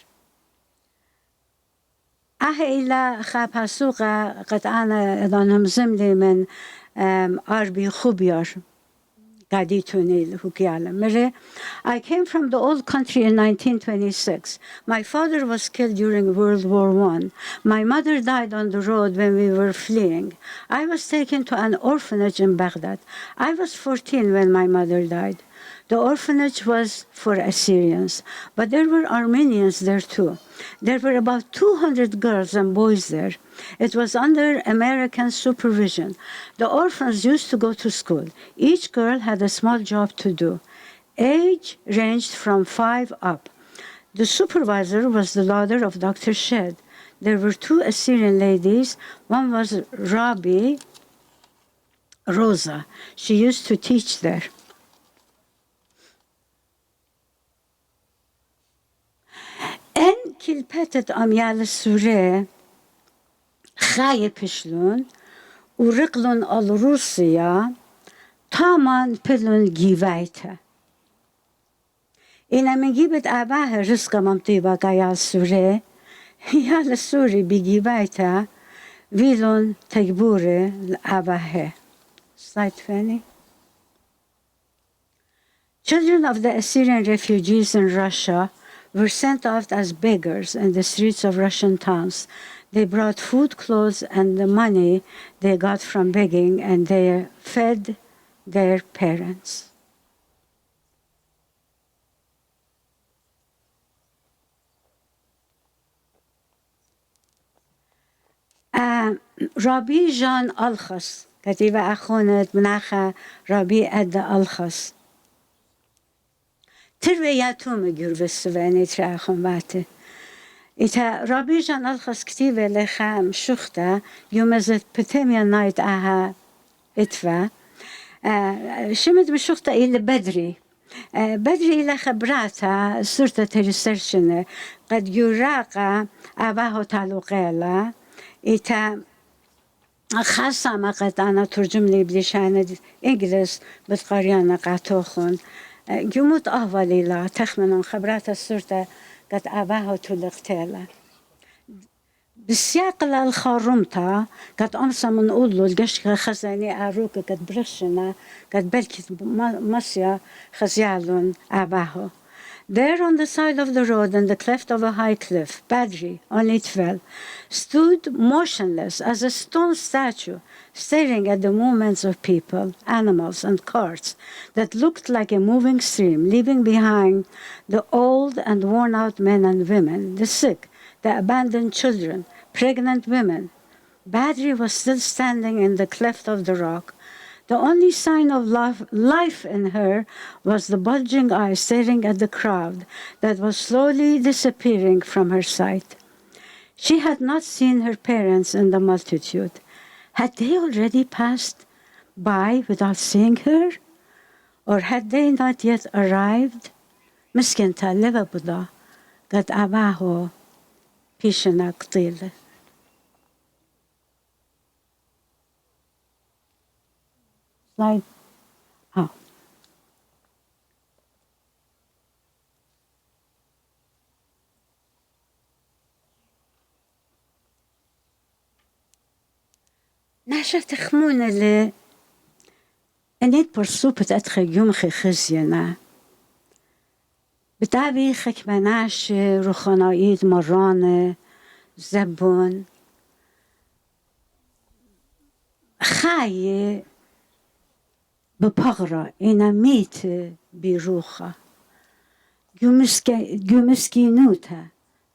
Speaker 7: إلى خاباسوغا قد أنا أظنهم زملي من أربي خوبيار قادي تونيل هوكيالا مري. I came from the old country in 1926. My father was killed during World War I. My mother died on the road when we were fleeing. I was taken to an orphanage in Baghdad. I was 14 when my mother died. The orphanage was for Assyrians, but there were Armenians there too. There were about 200 girls and boys there. It was under American supervision. The orphans used to go to school. Each girl had a small job to do. Age ranged from 5 up. The supervisor was the daughter of Dr. Shedd. There were 2 Assyrian ladies. One was Rabbi Rosa. She used to teach there. En kilpetet amyal sure خاي بشلون ورقلون الروسيا تامان بلون جيفايتا إنا من جيبت أباها رزقا ممطيبا قايا سوري يا السوري بجيفايتا فيلون تجبوري لأباها. Slide 20. Children of the Assyrian refugees in Russia were sent off as beggars in the streets of Russian towns. They brought food, clothes, and the money they got from begging, and they fed their parents. Rabbi Jean Alchas, كتيبة أخونا مناخة ربي أدى ألخص تروياتهم جربس واني تراخم باته إتا ربي جان ألخص كتيبة لخام شخته يومزت بتميا نايت أها إتفا شمت بشخته إلى بدري بدري إلى خبراتها صرت ترسرشنة قد يراقى أباه تعلقالا إتا خاصة ما قد أنا ترجم لي بلشانة إنجلس بتقريانا قاتوخون جموت أهوالي لا تخمنون خبرات السرطة قد أباه تلقتالا بالسياق الخارمتا قد أمسا من أولو القشك خزاني أروك قد برشنا قد بلكي مسيا خزيالون أباه. There on the side of the road in the cleft of a high cliff, Badri, only 12, stood motionless as a stone statue, staring at the movements of people, animals, and carts that looked like a moving stream, leaving behind the old and worn-out men and women, the sick, the abandoned children, pregnant women. Badri was still standing in the cleft of the rock. The only sign of life in her was the bulging eyes staring at the crowd that was slowly disappearing from her sight. She had not seen her parents in the multitude. Had they already passed by without seeing her? Or had they not yet arrived? مسكنتا لبا بودا قد أباهو بيشنا قطيلة. Slide. Oh. ناشا تخمونة لي أنيت برسوبة أدخل يومخي خزينا بتابي خكمناش روخانايد مرانة زبون خاية ببغرة إنا ميت بروخة جمسكينوتا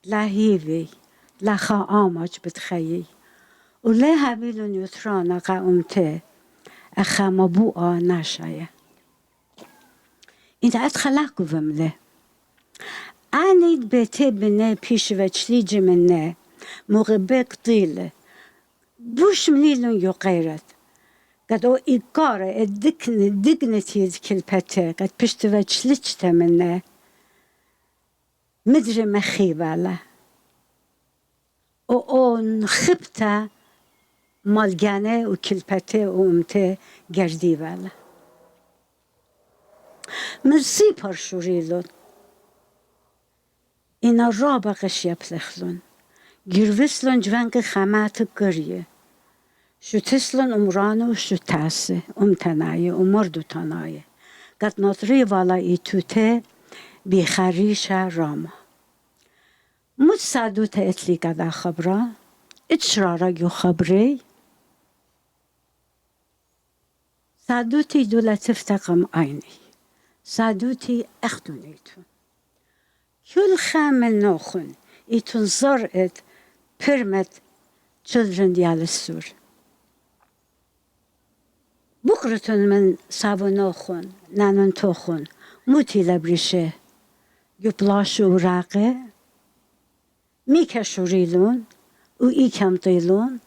Speaker 7: لا هيفي لا خامج بتخيي ولا هبيلون يترانا قامته أخا مبوءة ناشاية إنت أدخلاكو بمله أنيد بيتي بني بيش وچليجي مني مغبك طيلة بوش منيلون يقيرت قد او إيقارة الدقنتي كالبتي قد بيشت وچليجت مني مدري مخيبة له او نخبتا مالجانه وكالبتي ومتي گردي له مرسي پرشوريلون اینا رابا قشیا پلخلون گیرویسلون جوانگ خمات گریه شو تسلون امرانو شو تاسه تنایه مردو تنایه قد نطری والا ایتوته بیخریش راما مد سادوته اتلی قدا خبرا اتشرارا یو خبری سادوتی دولتف تقم آینی سادوتی اخدونیتون كل خامل نوخن إتون زرقت بيرمت children ديال السور بقرتون من سابو نوخن نانون توخن موتي لبريشه يبلاشو وراقه ميكشو ريلون وإيكم طيلون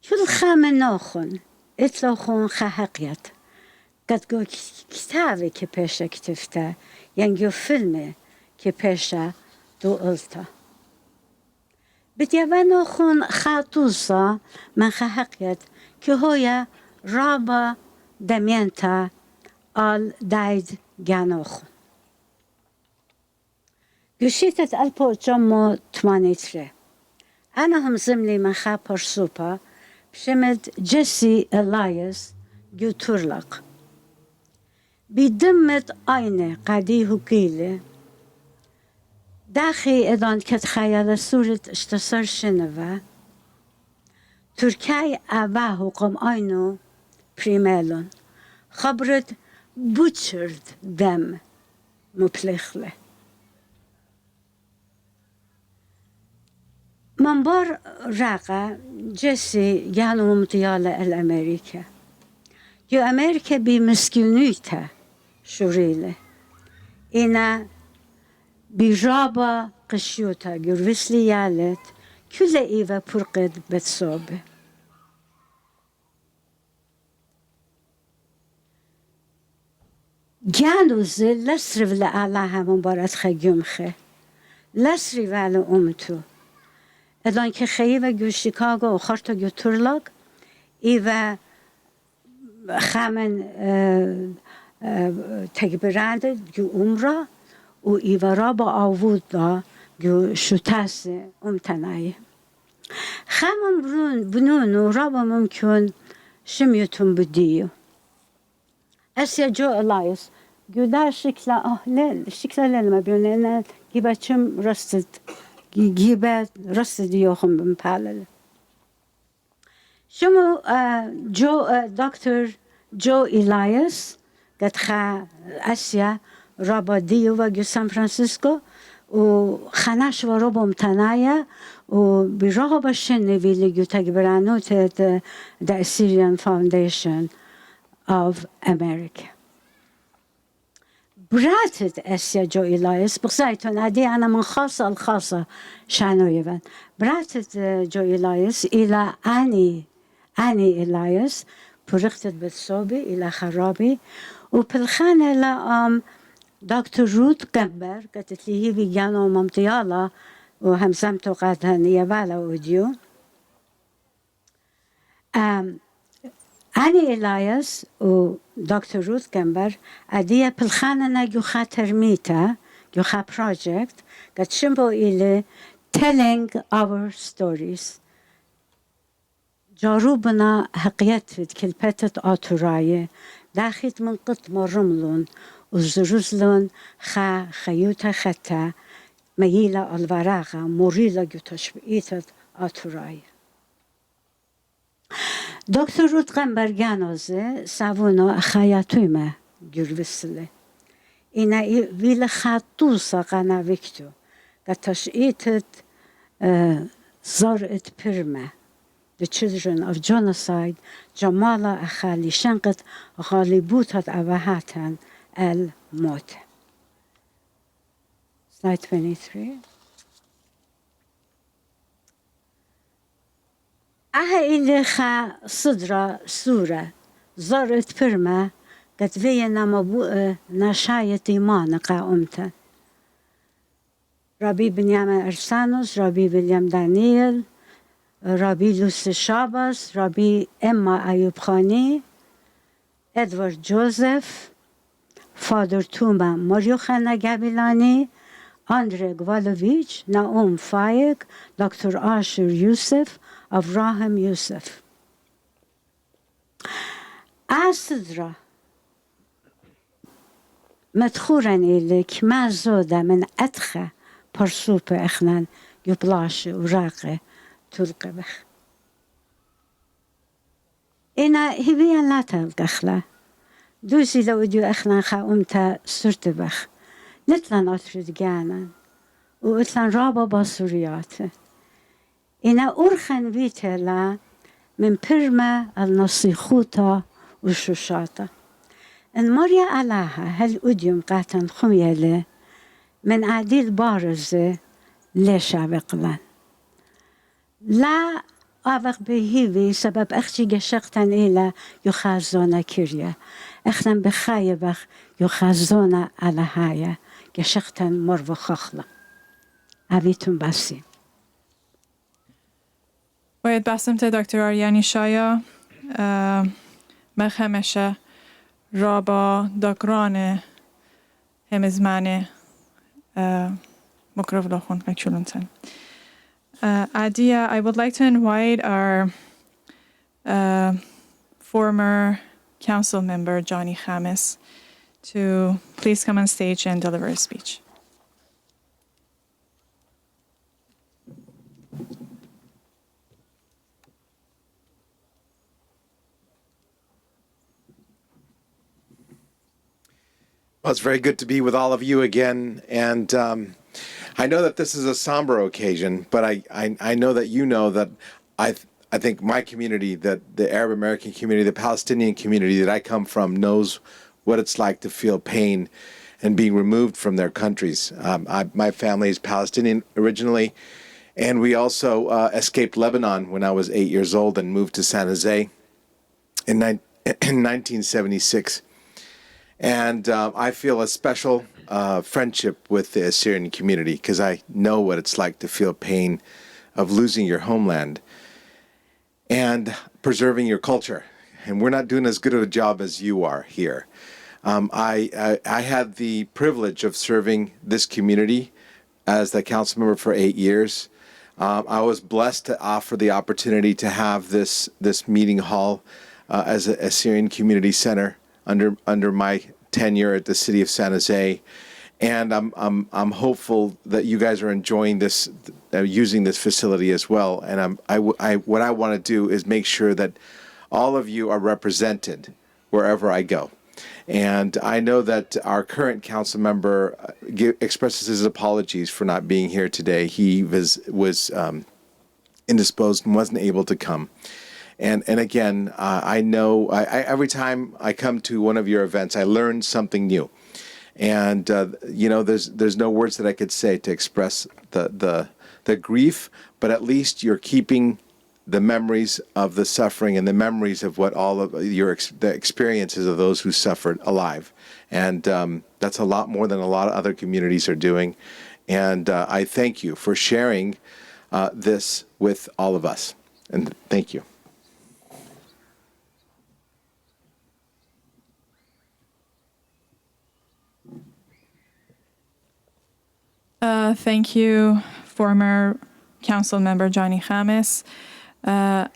Speaker 7: كل خامل نوخن إتلوخن خحقيت قد گو کتابی که پیشه کتفته یعنی فیلمی که پیشه دو التا بدیوانو خون خاطوسا من خحقیت که هویا رابا دمینتا آل داید گانو خون گوشیتت الپو جمو تمانیتره انا هم زملی من خواه پرسوپا بشمد جسی الایس گو تورلق بدمت aynı قدي هكيلة داخي إذا كت خيال سورة اشتصر شنوة تركي أباه قم aynı بريمالون خبرت butchered them مبلخلة منبر راقة جسي جانو مطيالة الأمريكا يو أمريكا بمسكينيتها شوريله إنا بجابا قشيوتا جروسلي يالت كل إيفا برقد بتصوبه جانوز لسرف لألاها مبارد خيومخه لسرف على أمتو إذن كخيوة جو شيكاغو وخارتا جو تورلاغ إيفا خامن تكبرانده جو عمره و ایورا با آوود دا جو شوتاس تنایه خامن بنونو رابا ممکن شمیتون بدیو اسیا جو الایس جو در شکل لما بیونه گیبه چم رستد گیبه رستد یوخم بمپالل شمو دکتر جو ایلایس قد خا اسیا رابا دیو و جو سان فرانسیسکو وخناش وربهم تنايا وبرغب الشنة اللي تجبرانوت the Assyrian Foundation of America. براتت أسيا جو إلايس بقصايتون أدي أنا من خاصة الخاصة شانو يبان براتت جو إلايس إلى أني إلايس برختت بالصوبي إلى خرابي وبالخانة إلى دكتور روت قنبر قالت لي هي بيجانو ممطيالة وهمسمتو قادها نيابالا وديو أني إلايس ودكتور روت قنبر أدية بالخانة يوخا ترميتا يوخا project قد شنبو إلي telling our stories جاروبنا حقيقت كل بتت آتوراية داخت من قط مرملون وزرزلون خيوتا ختا ميلا الوراغة موريلا جوتش بإيتت آتوراية دكتور روت قنبر جانوزه سافونا خياتوما جربسله إنا ويل خاتوسا قنا ويكتو قتش إيتت زرعت برما the children of genocide جمالا أخالي شنقت غالبوتت أبهاتن الموت slide 23 إلي خا صدرة سورة زرت برما قد فينا مبوء نشاية إيمان قائمتا ربي بنيامن أرسانوس ربي بليام دانيال ربي لوس شاباس ربي إما أيوب خاني إدوارد جوزيف فادر توما موريوخانا جابيلاني أندري غوالوفيتش ناوم فايك دكتور آشر يوسف أبراهام يوسف أصدرا مدخورا إليك ما زودا من أدخى برسوب إخنان يبلاش وراقي تلقى بخ إنا هبيان لا تلقخلا دوسي لو ديو إخنان خاومتا سرت بخ نتلان أترد جانا وإتلان رابا بصوريات إنا أرخن بيتلا من برما النصيخوتا وشوشاتا إن مريا علاها هل أديم قاتن خميلة من عديل بارزة ليش عبقلان لا أبق بهيوي سبب أختي جشقتن إلى يخازونا كيريا أختن بخايبخ يخازونا على هايا جشقتن مرو خخلة أبيتم بسي
Speaker 1: باید بسم تا دکتر آریانی شایا مخمشه رابا دکران همزمانه مکرف لخون مکشولونتن Adia, I would like to invite our former council member, Johnny Khamis, to please come on stage and deliver a speech.
Speaker 8: Well, it's very good to be with all of you again, and I know that this is a somber occasion, but I know that you know that I think my community, that the Arab American community, the Palestinian community that I come from, knows what it's like to feel pain and being removed from their countries. My family is Palestinian originally, and we also escaped Lebanon when I was 8 years old and moved to San Jose in 1976. And I feel a special friendship with the Assyrian community because I know what it's like to feel pain of losing your homeland and preserving your culture. And we're not doing as good of a job as you are here. I had the privilege of serving this community as the council member for 8 years. I was blessed to offer the opportunity to have this meeting hall as an Assyrian community center under my tenure at the city of San Jose, and I'm hopeful that you guys are enjoying this, using this facility as well. And what I want to do is make sure that all of you are represented wherever I go. And I know that our current council member expresses his apologies for not being here today. He was indisposed and wasn't able to come. And again, I know every time I come to one of your events, I learn something new. And there's no words that I could say to express the grief, but at least you're keeping the memories of the suffering and the memories of what all of the experiences of those who suffered alive. And that's a lot more than a lot of other communities are doing. And I thank you for sharing this with all of us. And thank you.
Speaker 1: Thank you, former council member Johnny Khamis.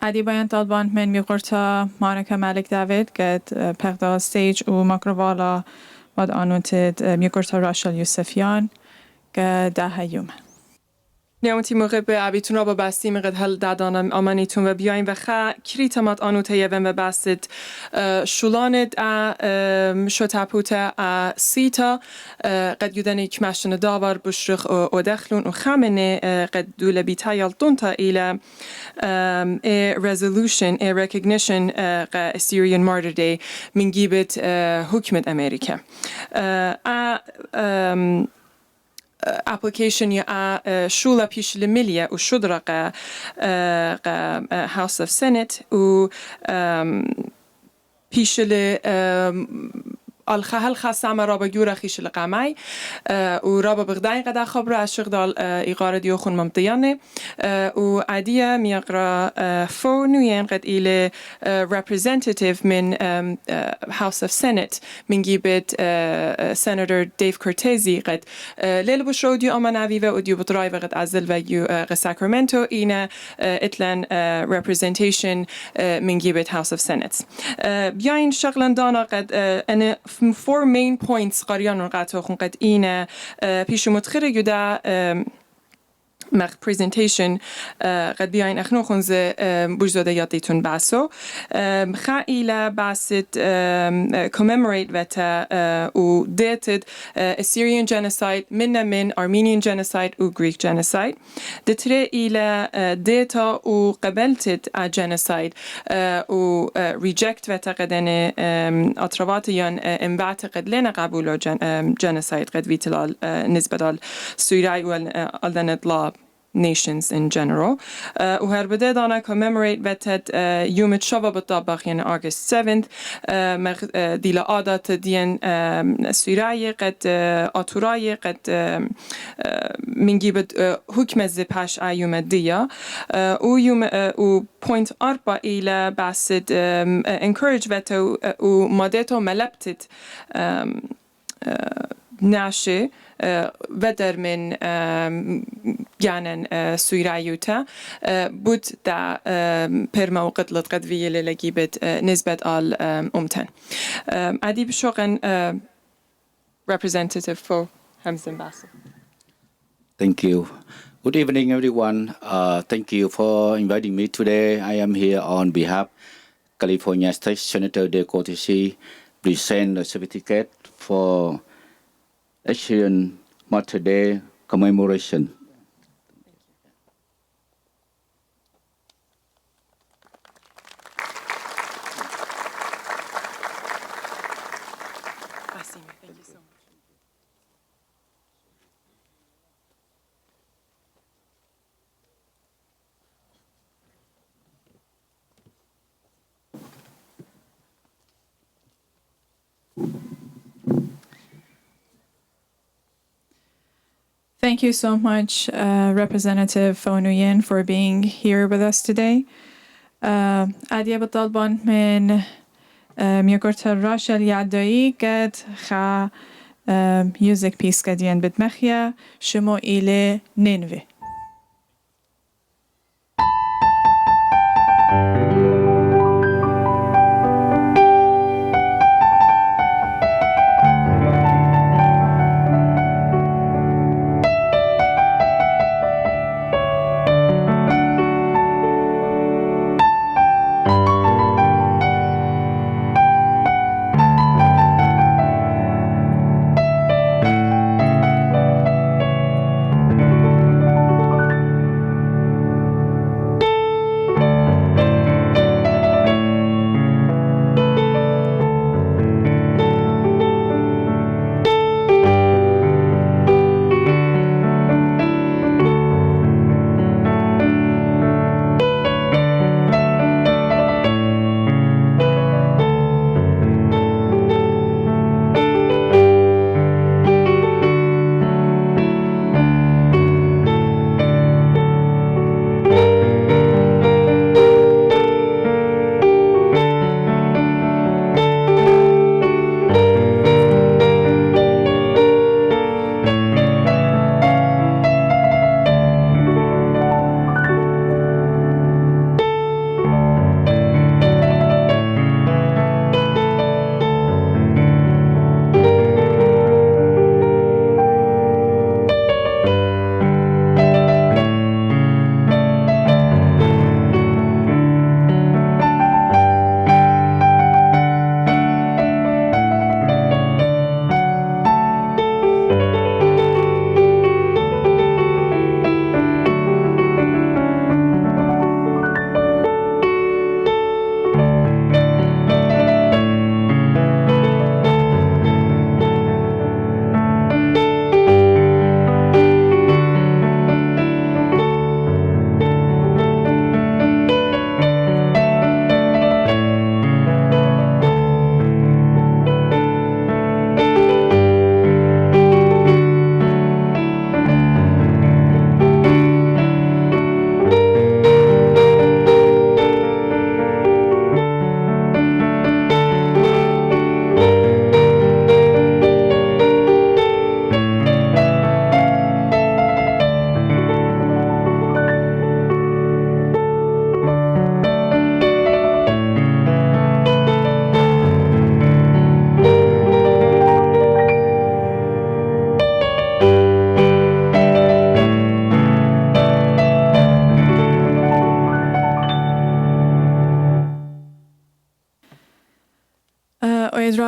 Speaker 1: عدی باید طالبان من میقرتا مانکا ملک داوید قد پقدا ستیج و مکروالا باد آنوتد میقرتا راشل یوسفیان که ده هیوم.
Speaker 3: نیامتی موقع به عبیتون را با بستی مقد هل دادانم آمانیتون و بیاین و کریتمات آنوته یوم و بستید شولاند شتابوته سیتا قد یودن یک مشتن داور بشرخ و دخلون و خامنه قد دول بیتایل دونتا ایلا resolution recognition Assyrian Martyr Day من گیبت حکمت امریکا application ya shula pish lemilia u shudraqa House of Senate u pish الخهل خاصة رابا جورا خيش القامي ورابا بغداين قد خبر الشغل إيقار ديوخون ممتيانة وعادية ميقرا فو نوين قد إلى representative من House of Senate من جيبت Senator Dave Cortese قد ليل بشرو ديو أماناوي وديو بطراي قد أزل ويو ساكرامنتو إينا إتلان representation من جيبت House of Senate بياين شغلان دانا قد أنا four main points قريان رقعته خون قد إينا بيش متخرج يدا مخ presentation قد بیاین اخنو خونز بجزاده یادیتون باسو خائله باست commemorate وتا و dated Assyrian genocide من Armenian genocide و Greek genocide دتره إلى data و قبلت genocide و reject وتا قدن أطرواتيان انبعت قد لنا قبول genocide قد ويتلال نسبة السوري والألدن اطلاع nations in general. وهر بدأ دانا commemorate بتد يوم الشباب بالطبخ يعني August 7th ديلا عادة دين سوريا قد أطراي قد من جيبت حكم الزباش يوم الديا ويوم و point 4 إلى بسد encourage بتو ومادته ملبتت ناشي بدر من يعني سوريايوتا بود دا برما وقت لتقد فيه لجيبت نسبة على أمتن عدي بشوغن representative for Hamzin Bassel.
Speaker 9: Thank you. Good evening, everyone. Thank you for inviting me today. I am here on behalf of California State Senator Dave Cortese, present the certificate for Assyrian Martyr Day commemoration.
Speaker 3: Thank you so much.
Speaker 1: Thank you so much, Representative Fonuyen, for being here with us today. عادية بطلبان من ميقرت الراشا اليعدائي قد خا music piece قديان بدمخيا شمو إلى نينوي.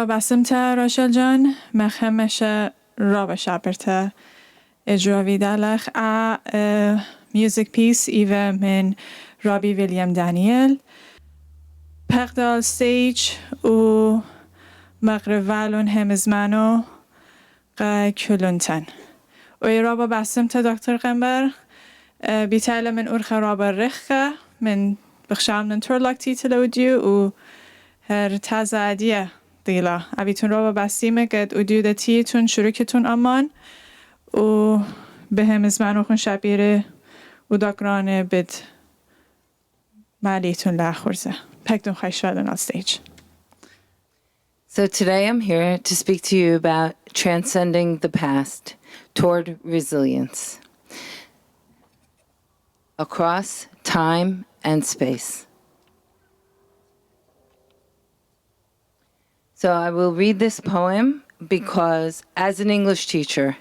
Speaker 1: رابا بسمتا راشل جان مخمش رابا شابرتا اجرا ویدالخ میوزیک پیس ایوه من رابی ویلیام دانیل پقدال ستیج و مغربالون همزمانو کلونتن و رابا بسمتا دکتر قنبر بیتاله من أرخى رابا رخة من بخشام ننتور لاكتي تلوديو و هر تازادية طيلة أبيتون رابا بسيمة قد أديو دتيتون شركتون أمان و بهم زمانو خون شبيره و داقرانه بد ماليتون لأخورزه پکتون خیشوالن on stage.
Speaker 10: So today I'm here to speak to you about transcending the past toward resilience across time and space. So I will read this poem because as an English teacher,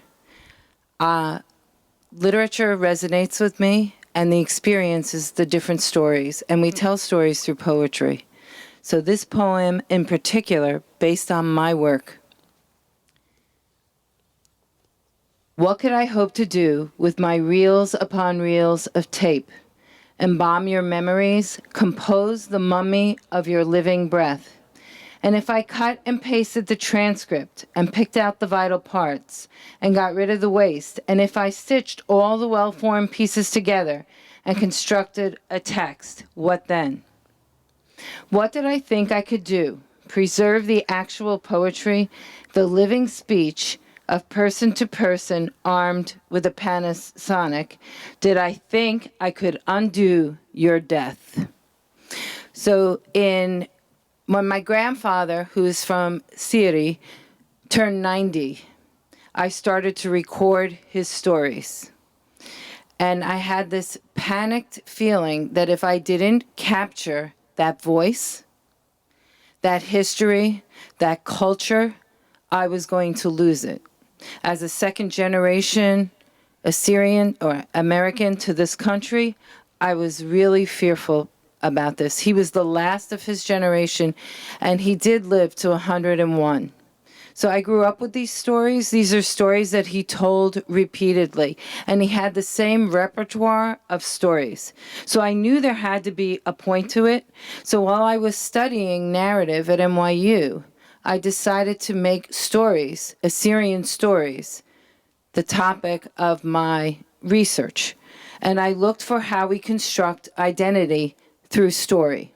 Speaker 10: literature resonates with me and the experience is the different stories, and we tell stories through poetry. So this poem in particular, based on my work. What could I hope to do with my reels upon reels of tape? Embalm your memories, compose the mummy of your living breath. And if I cut and pasted the transcript and picked out the vital parts and got rid of the waste, and if I stitched all the well-formed pieces together and constructed a text, what then? What did I think I could do? Preserve the actual poetry, the living speech of person to person armed with a Panasonic? Did I think I could undo your death? So when my grandfather, who is from Syria, turned 90, I started to record his stories. And I had this panicked feeling that if I didn't capture that voice, that history, that culture, I was going to lose it. As a second generation Assyrian or American to this country, I was really fearful about this. He was the last of his generation, and he did live to 101. So I grew up with these stories. These are stories that he told repeatedly, and he had the same repertoire of stories. So I knew there had to be a point to it. So while I was studying narrative at NYU, I decided to make stories, Assyrian stories, the topic of my research. And I looked for how we construct identity through story.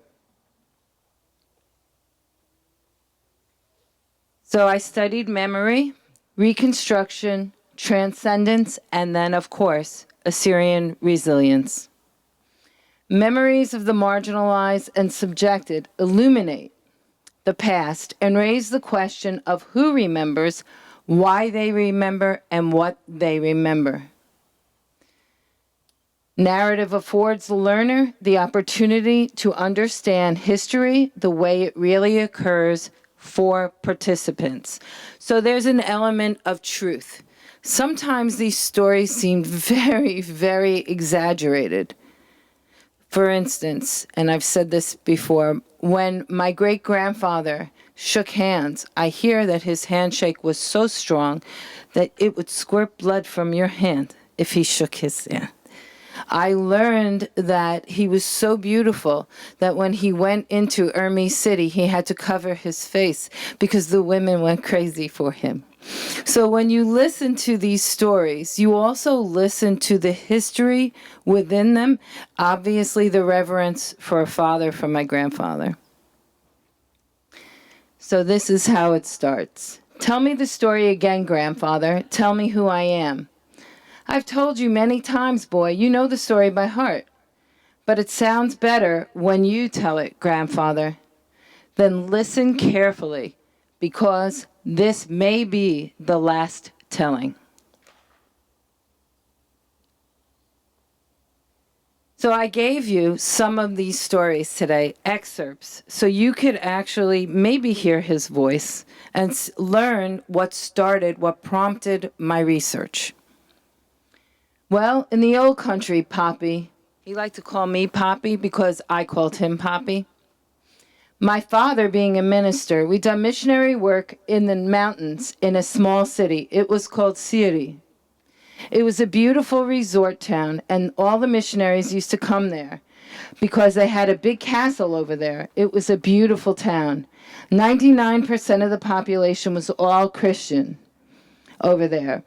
Speaker 10: So I studied memory, reconstruction, transcendence, and then, of course, Assyrian resilience. Memories of the marginalized and subjected illuminate the past and raise the question of who remembers, why they remember, and what they remember. Narrative affords the learner the opportunity to understand history the way it really occurs for participants. So there's an element of truth. Sometimes these stories seem very, very exaggerated. For instance, and I've said this before, when my great-grandfather shook hands, I hear that his handshake was so strong that it would squirt blood from your hand if he shook his hand. I learned that he was so beautiful that when he went into Urmi City, he had to cover his face because the women went crazy for him. So when you listen to these stories, you also listen to the history within them, obviously the reverence for a father from my grandfather. So this is how it starts. Tell me the story again, grandfather. Tell me who I am. I've told you many times, boy, you know the story by heart. But it sounds better when you tell it, grandfather. Then listen carefully, because this may be the last telling. So I gave you some of these stories today, excerpts, so you could actually maybe hear his voice and learn what started, what prompted my research. Well, in the old country, Poppy, he liked to call me Poppy because I called him Poppy. My father being a minister, we done missionary work in the mountains in a small city. It was called Siri. It was a beautiful resort town, and all the missionaries used to come there because they had a big castle over there. It was a beautiful town. 99% of the population was all Christian over there.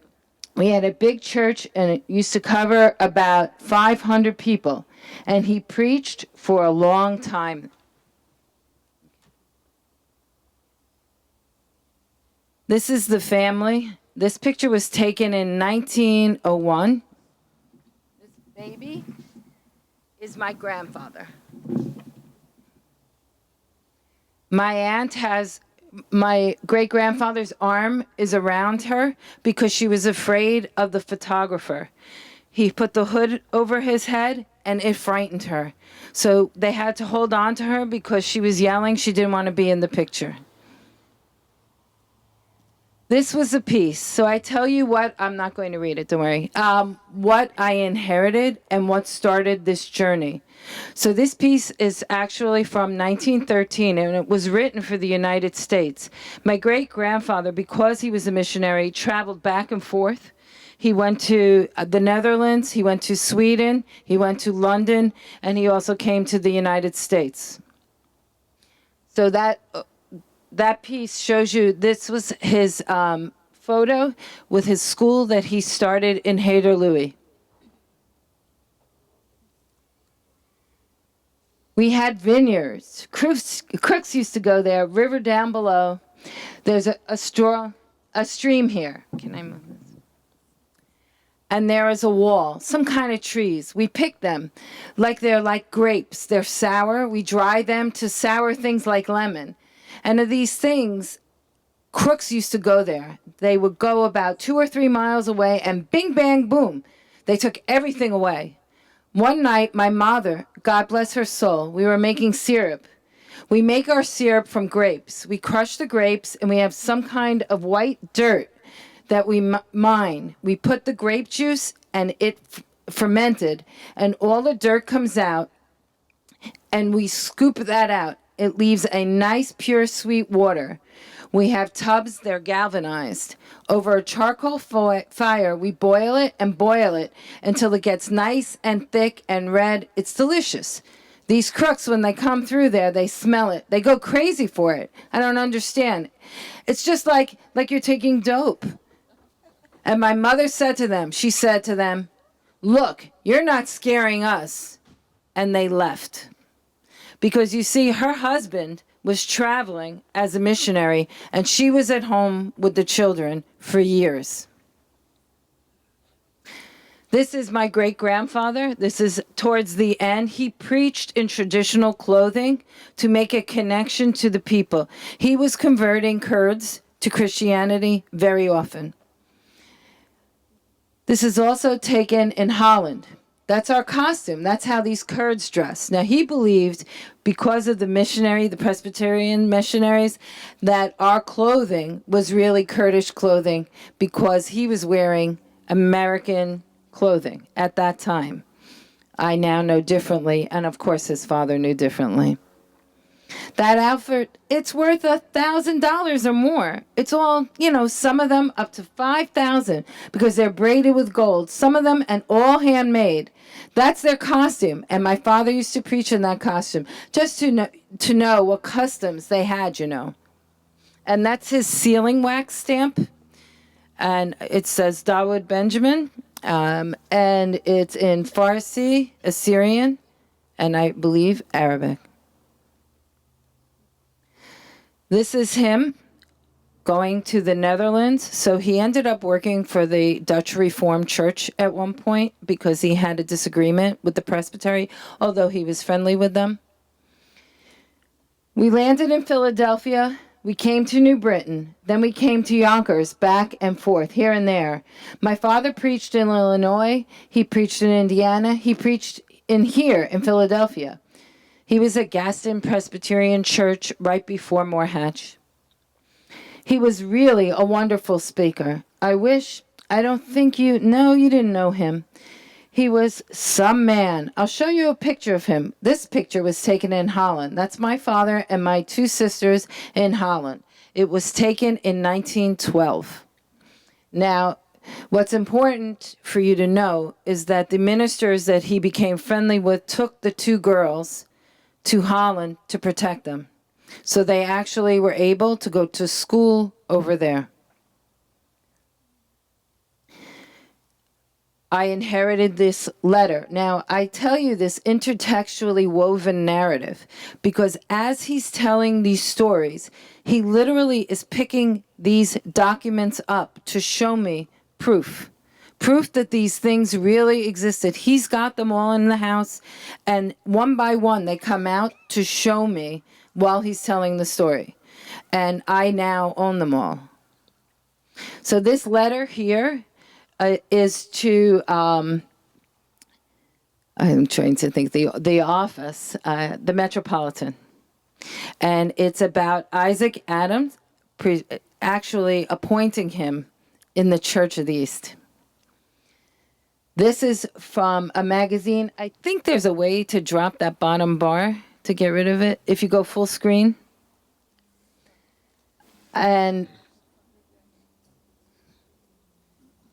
Speaker 10: We had a big church, and it used to cover about 500 people, and he preached for a long time. This is the family. This picture was taken in 1901. This baby is my grandfather. My aunt has, my great-grandfather's arm is around her because she was afraid of the photographer. He put the hood over his head and it frightened her. So they had to hold on to her because she was yelling. She didn't want to be in the picture. This was a piece. So I tell you what, I'm not going to read it, don't worry. What I inherited and what started this journey. So this piece is actually from 1913, and it was written for the United States. My great-grandfather, because he was a missionary, traveled back and forth. He went to the Netherlands, he went to Sweden, he went to London, and he also came to the United States. So that piece shows you, this was his photo with his school that he started in Haderlui. We had vineyards. Crooks used to go there, river down below. There's a stream here. Can I move this? And there is a wall, some kind of trees. We pick them like they're like grapes. They're sour. We dry them to sour things like lemon. And of these things, crooks used to go there. They would go about 2 or 3 miles away and bing, bang, boom. They took everything away. One night, my mother, God bless her soul, we were making syrup. We make our syrup from grapes. We crush the grapes and we have some kind of white dirt that we mine. We put the grape juice and it fermented and all the dirt comes out and we scoop that out. It leaves a nice, pure, sweet water. We have tubs, they're galvanized. Over a charcoal fire, we boil it until it gets nice and thick and red. It's delicious. These crooks, when they come through there, they smell it. They go crazy for it. I don't understand. It's just like you're taking dope. And my mother said to them, she said to them, look, you're not scaring us. And they left. Because you see, her husband was traveling as a missionary, and she was at home with the children for years. This is my great-grandfather. This is towards the end. He preached in traditional clothing to make a connection to the people. He was converting Kurds to Christianity very often. This is also taken in Holland. That's our costume. That's how these Kurds dress. Now, he believed, because of the Presbyterian missionaries, that our clothing was really Kurdish clothing because he was wearing American clothing at that time. I now know differently, and of course his father knew differently. That outfit, it's worth $1,000 or more. It's all, some of them up to $5,000 because they're braided with gold. Some of them and all handmade. That's their costume. And my father used to preach in that costume just to know what customs they had, And that's his sealing wax stamp. And it says Dawood Benjamin. And it's in Farsi, Assyrian, and I believe Arabic. This is him going to the Netherlands. So he ended up working for the Dutch Reformed Church at one point because he had a disagreement with the presbytery, although he was friendly with them. We landed in Philadelphia. We came to New Britain. Then we came to Yonkers, back and forth, here and there. My father preached in Illinois. He preached in Indiana. He preached here in Philadelphia. He was at Gaston Presbyterian Church right before Moorhatch. He was really a wonderful speaker. You didn't know him. He was some man. I'll show you a picture of him. This picture was taken in Holland. That's my father and my two sisters in Holland. It was taken in 1912. Now, what's important for you to know is that the ministers that he became friendly with took the two girls to Holland to protect them. So they actually were able to go to school over there. I inherited this letter. Now, I tell you this intertextually woven narrative because as he's telling these stories, he literally is picking these documents up to show me proof that these things really existed. He's got them all in the house, and one by one they come out to show me while he's telling the story. And I now own them all. So this letter here is to, I'm trying to think, the office, the Metropolitan. And it's about Isaac Adams actually appointing him in the Church of the East. This is from a magazine. I think there's a way to drop that bottom bar to get rid of it if you go full screen. And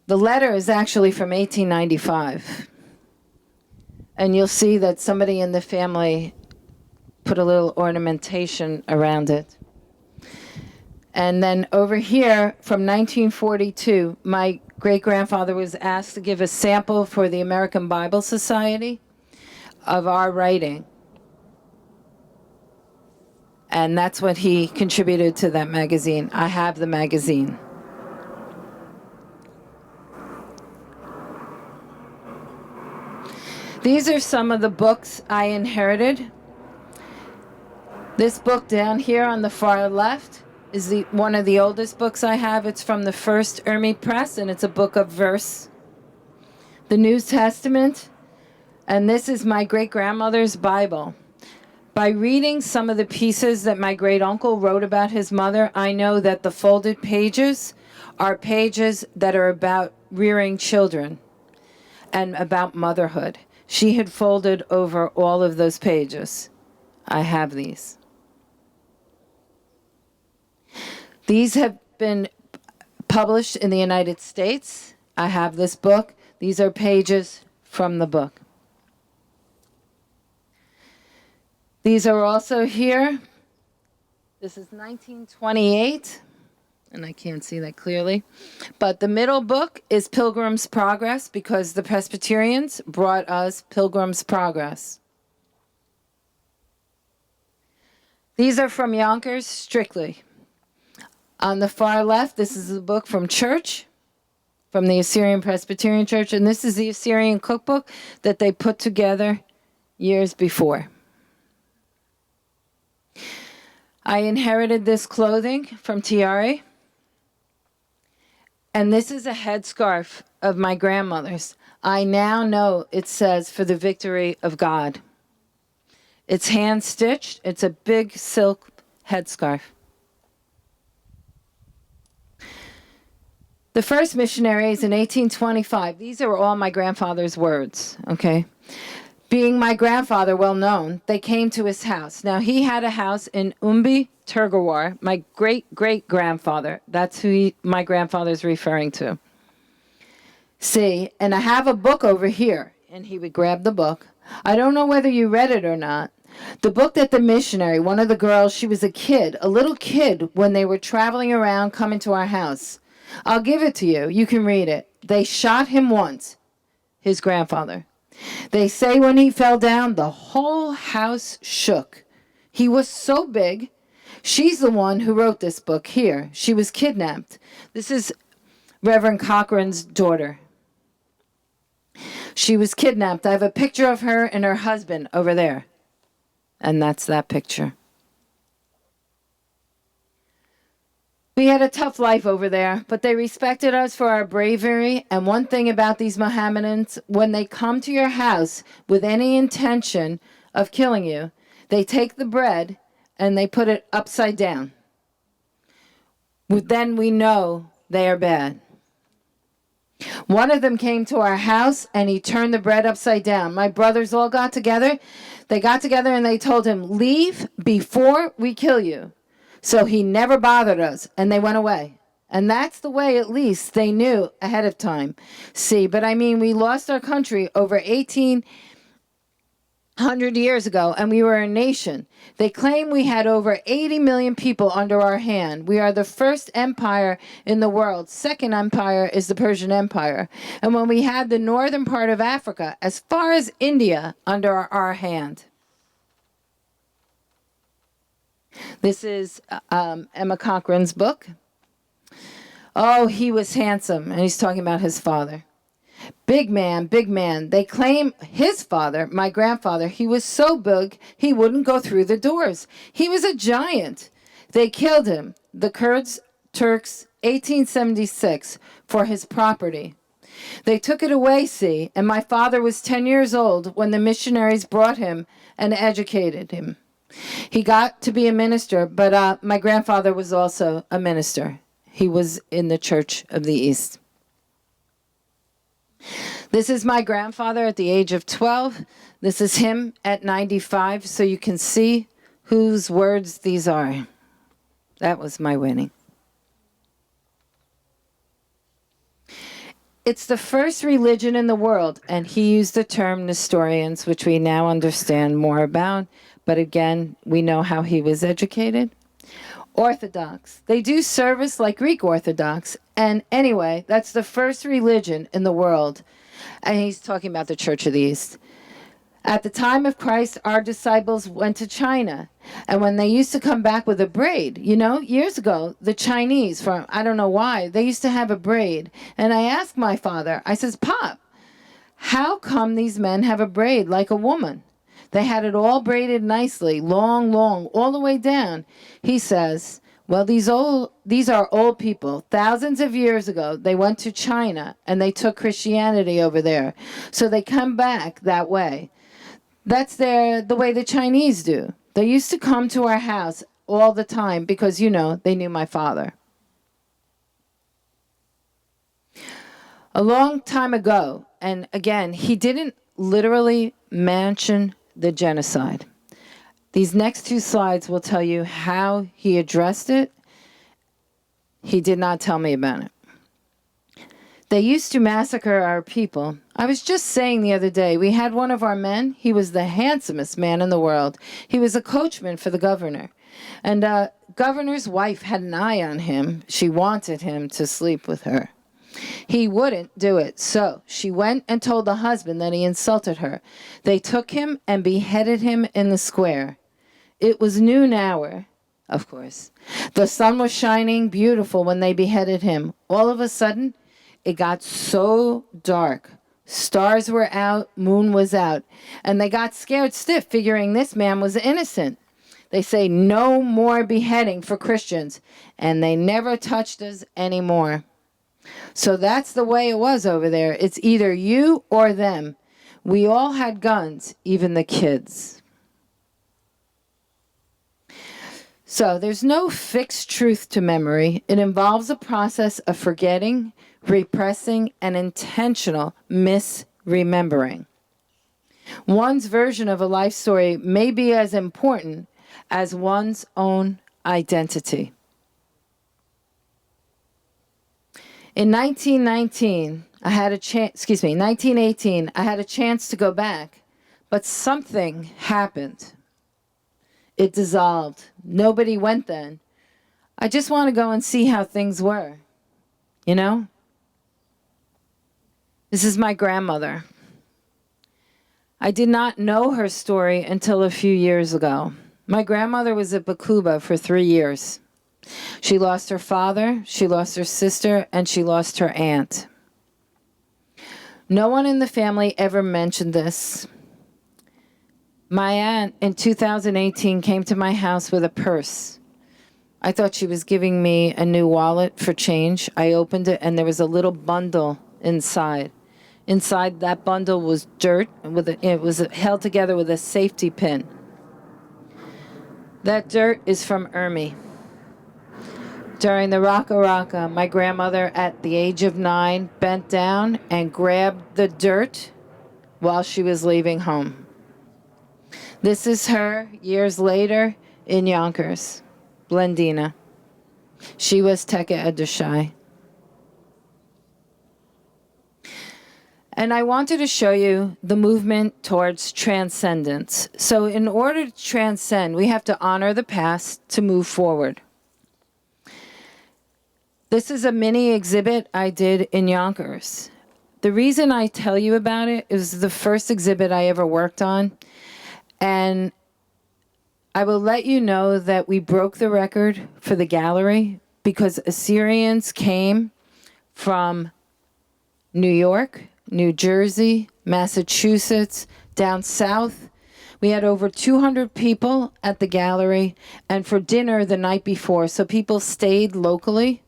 Speaker 10: the letter is actually from 1895. And you'll see that somebody in the family put a little ornamentation around it. And then over here, from 1942, my great-grandfather was asked to give a sample for the American Bible Society of our writing. And that's what he contributed to that magazine. I have the magazine. These are some of the books I inherited. This book down here on the far left is one of the oldest books I have. It's from the First Ermey Press, and it's a book of verse. The New Testament, and this is my great-grandmother's Bible. By reading some of the pieces that my great-uncle wrote about his mother, I know that the folded pages are pages that are about rearing children and about motherhood. She had folded over all of those pages. I have these. These have been published in the United States. I have this book. These are pages from the book. These are also here. This is 1928, and I can't see that clearly. But the middle book is Pilgrim's Progress because the Presbyterians brought us Pilgrim's Progress. These are from Yonkers strictly. On the far left, this is a book from church, from the Assyrian Presbyterian Church, and this is the Assyrian cookbook that they put together years before. I inherited this clothing from Tiare, and this is a headscarf of my grandmother's. I now know it says, "For the victory of God." It's hand-stitched. It's a big silk headscarf. The first missionaries in 1825, these are all my grandfather's words, okay? Being my grandfather well known, they came to his house. Now, he had a house in Umbi, Turgawar, my great-great-grandfather. That's who my grandfather's referring to. See, and I have a book over here, and he would grab the book. I don't know whether you read it or not. The book that the missionary, one of the girls, she was a kid, a little kid, when they were traveling around coming to our house. I'll give it to you. You can read it. They shot him once, his grandfather. They say when he fell down, the whole house shook. He was so big. She's the one who wrote this book here. She was kidnapped. This is Reverend Cochran's daughter. She was kidnapped. I have a picture of her and her husband over there. And that's that picture. We had a tough life over there, but they respected us for our bravery. And one thing about these Mohammedans, when they come to your house with any intention of killing you, they take the bread and they put it upside down. Then we know they are bad. One of them came to our house and he turned the bread upside down. My brothers all got together. They got together and they told him, leave before we kill you. So he never bothered us and they went away. And that's the way, at least, they knew ahead of time. See, but I mean, we lost our country over 1,800 years ago, and we were a nation. They claim we had over 80 million people under our hand. We are the first empire in the world. Second empire is the Persian Empire. And when we had the northern part of Africa, as far as India, under our hand. This is Emma Cochran's book. Oh, he was handsome. And he's talking about his father. Big man, big man. They claim his father, my grandfather, he was so big he wouldn't go through the doors. He was a giant. They killed him, the Kurds, Turks, 1876, for his property. They took it away, see, and my father was 10 years old when the missionaries brought him and educated him. He got to be a minister, but my grandfather was also a minister. He was in the Church of the East. This is my grandfather at the age of 12. This is him at 95, so you can see whose words these are. That was my winning. It's the first religion in the world, and he used the term Nestorians, which we now understand more about, but again, we know how he was educated. Orthodox. They do service like Greek Orthodox. And anyway, that's the first religion in the world. And he's talking about the Church of the East. At the time of Christ, our disciples went to China. And when they used to come back with a braid, you know, years ago, the Chinese, from I don't know why, they used to have a braid. And I asked my father, I says, Pop, how come these men have a braid like a woman? They had it all braided nicely, long, all the way down. He says, well, these are old people. Thousands of years ago, they went to China and they took Christianity over there. So they come back that way. That's the way the Chinese do. They used to come to our house all the time because, you know, they knew my father. A long time ago, and again, he didn't literally mention the genocide. These next two slides will tell you how he addressed it. He did not tell me about it. They used to massacre our people. I was just saying the other day, we had one of our men. He was the handsomest man in the world. He was a coachman for the governor. And governor's wife had an eye on him. She wanted him to sleep with her. He wouldn't do it, so she went and told the husband that he insulted her. They took him and beheaded him in the square. It was noon hour, of course. The sun was shining beautiful when they beheaded him. All of a sudden, it got so dark. Stars were out, moon was out, and they got scared stiff, figuring this man was innocent. They say no more beheading for Christians, and they never touched us anymore. So that's the way it was over there. It's either you or them. We all had guns, even the kids. So there's no fixed truth to memory. It involves a process of forgetting, repressing, and intentional misremembering. One's version of a life story may be as important as one's own identity. In 1918, I had a chance to go back, but something happened. It dissolved. Nobody went then. I just want to go and see how things were. You know? This is my grandmother. I did not know her story until a few years ago. My grandmother was at Bakuba for 3 years. She lost her father, she lost her sister, and she lost her aunt. No one in the family ever mentioned this. My aunt in 2018 came to my house with a purse. I thought she was giving me a new wallet for change. I opened it and there was a little bundle inside. Inside that bundle was dirt. It was held together with a safety pin. That dirt is from Ermi. During the Raka Raka, my grandmother at the age of 9 bent down and grabbed the dirt while she was leaving home. This is her years later in Yonkers, Blendina. She was Teka Edushai. And I wanted to show you the movement towards transcendence. So in order to transcend, we have to honor the past to move forward. This is a mini exhibit I did in Yonkers. The reason I tell you about it is the first exhibit I ever worked on. And I will let you know that we broke the record for the gallery because Assyrians came from New York, New Jersey, Massachusetts, down south. We had over 200 people at the gallery, and for dinner the night before, so people stayed locally.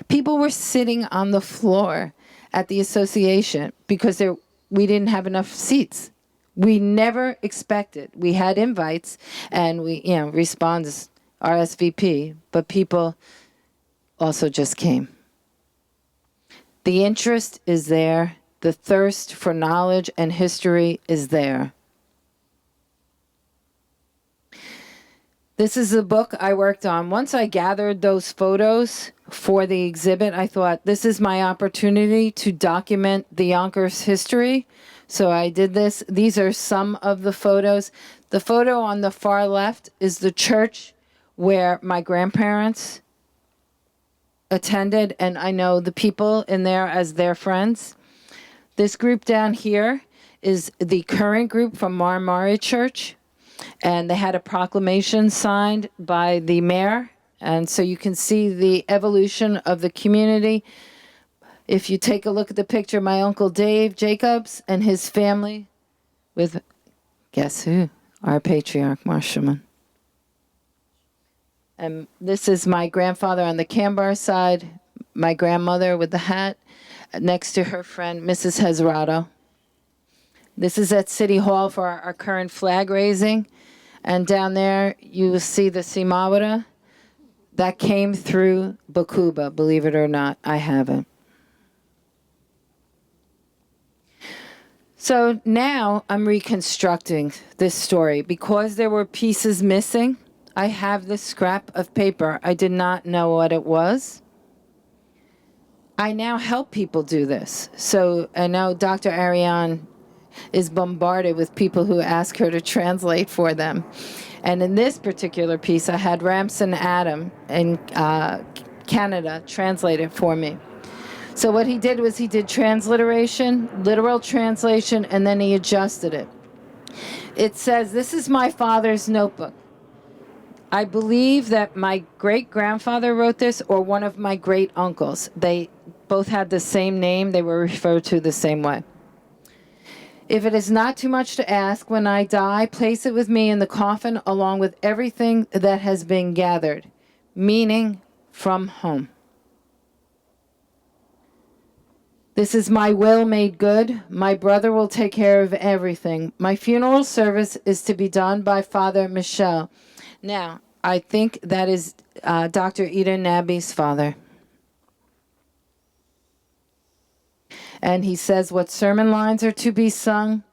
Speaker 10: People were sitting on the floor at the association because we didn't have enough seats. We never expected. We had invites, and we, responds RSVP, but people also just came. The interest is there. The thirst for knowledge and history is there. This is the book I worked on. Once I gathered those photos for the exhibit, I thought, this is my opportunity to document the Yonkers history. So I did this. These are some of the photos. The photo on the far left is the church where my grandparents attended, and I know the people in there as their friends. This group down here is the current group from Marmari Church, and they had a proclamation signed by the mayor, and so you can see the evolution of the community. If you take a look at the picture, my Uncle Dave Jacobs and his family with, guess who? Our patriarch, Marshaman. And this is my grandfather on the Kambar side, my grandmother with the hat, next to her friend, Mrs. Hezrado. This is at City Hall for our current flag raising. And down there, you will see the Simawara. That came through Bakuba, believe it or not. I haven't. So now I'm reconstructing this story. Because there were pieces missing, I have this scrap of paper. I did not know what it was. I now help people do this. So I know Dr. Ariane is bombarded with people who ask her to translate for them. And in this particular piece, I had Ramson Adam in Canada translate it for me. So what he did was he did transliteration, literal translation, and then he adjusted it. It says, this is my father's notebook. I believe that my great-grandfather wrote this, or one of my great-uncles. They both had the same name. They were referred to the same way. If it is not too much to ask, when I die, place it with me in the coffin along with everything that has been gathered, meaning from home. This is my will made good. My brother will take care of everything. My funeral service is to be done by Father Michel. Now, I think that is Dr. Eden Nabi's father. And he says what sermon lines are to be sung,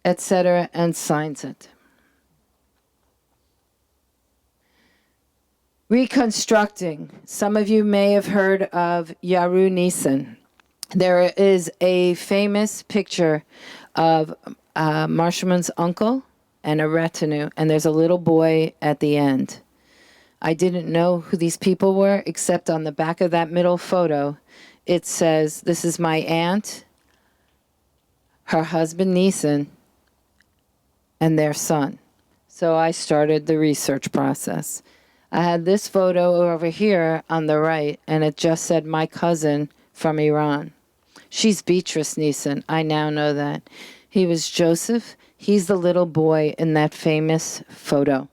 Speaker 10: etc., and signs it. Reconstructing. Some of you may have heard of Yaru Nissen. There is a famous picture of Marshaman's uncle and a retinue, and there's a little boy at the end. I didn't know who these people were, except on the back of that middle photo, it says, this is my aunt, her husband Nissen, and their son. So I started the research process. I had this photo over here on the right, and it just said my cousin from Iran. She's Beatrice Nissen. I now know that. He was Joseph. He's the little boy in that famous photo.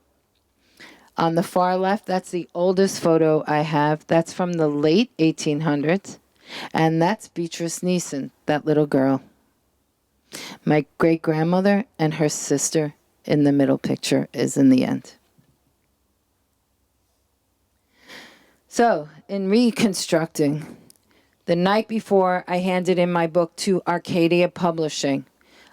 Speaker 10: On the far left, that's the oldest photo I have. That's from the late 1800s. And that's Beatrice Nissen, that little girl. My great-grandmother and her sister in the middle picture is in the end. So, in reconstructing, the night before I handed in my book to Arcadia Publishing,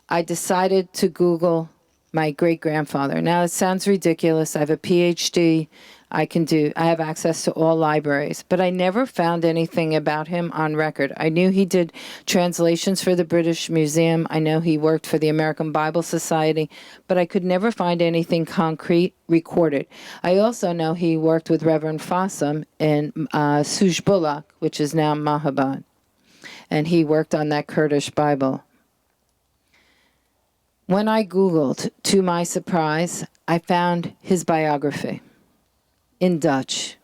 Speaker 10: I decided to Google my great-grandfather. Now, it sounds ridiculous. I have a PhD. I have access to all libraries, but I never found anything about him on record. I knew he did translations for the British Museum. I know he worked for the American Bible Society, but I could never find anything concrete recorded. I also know he worked with Reverend Fossum in Sujbulak, which is now Mahabad, and he worked on that Kurdish Bible. When I Googled, to my surprise, I found his biography in Dutch.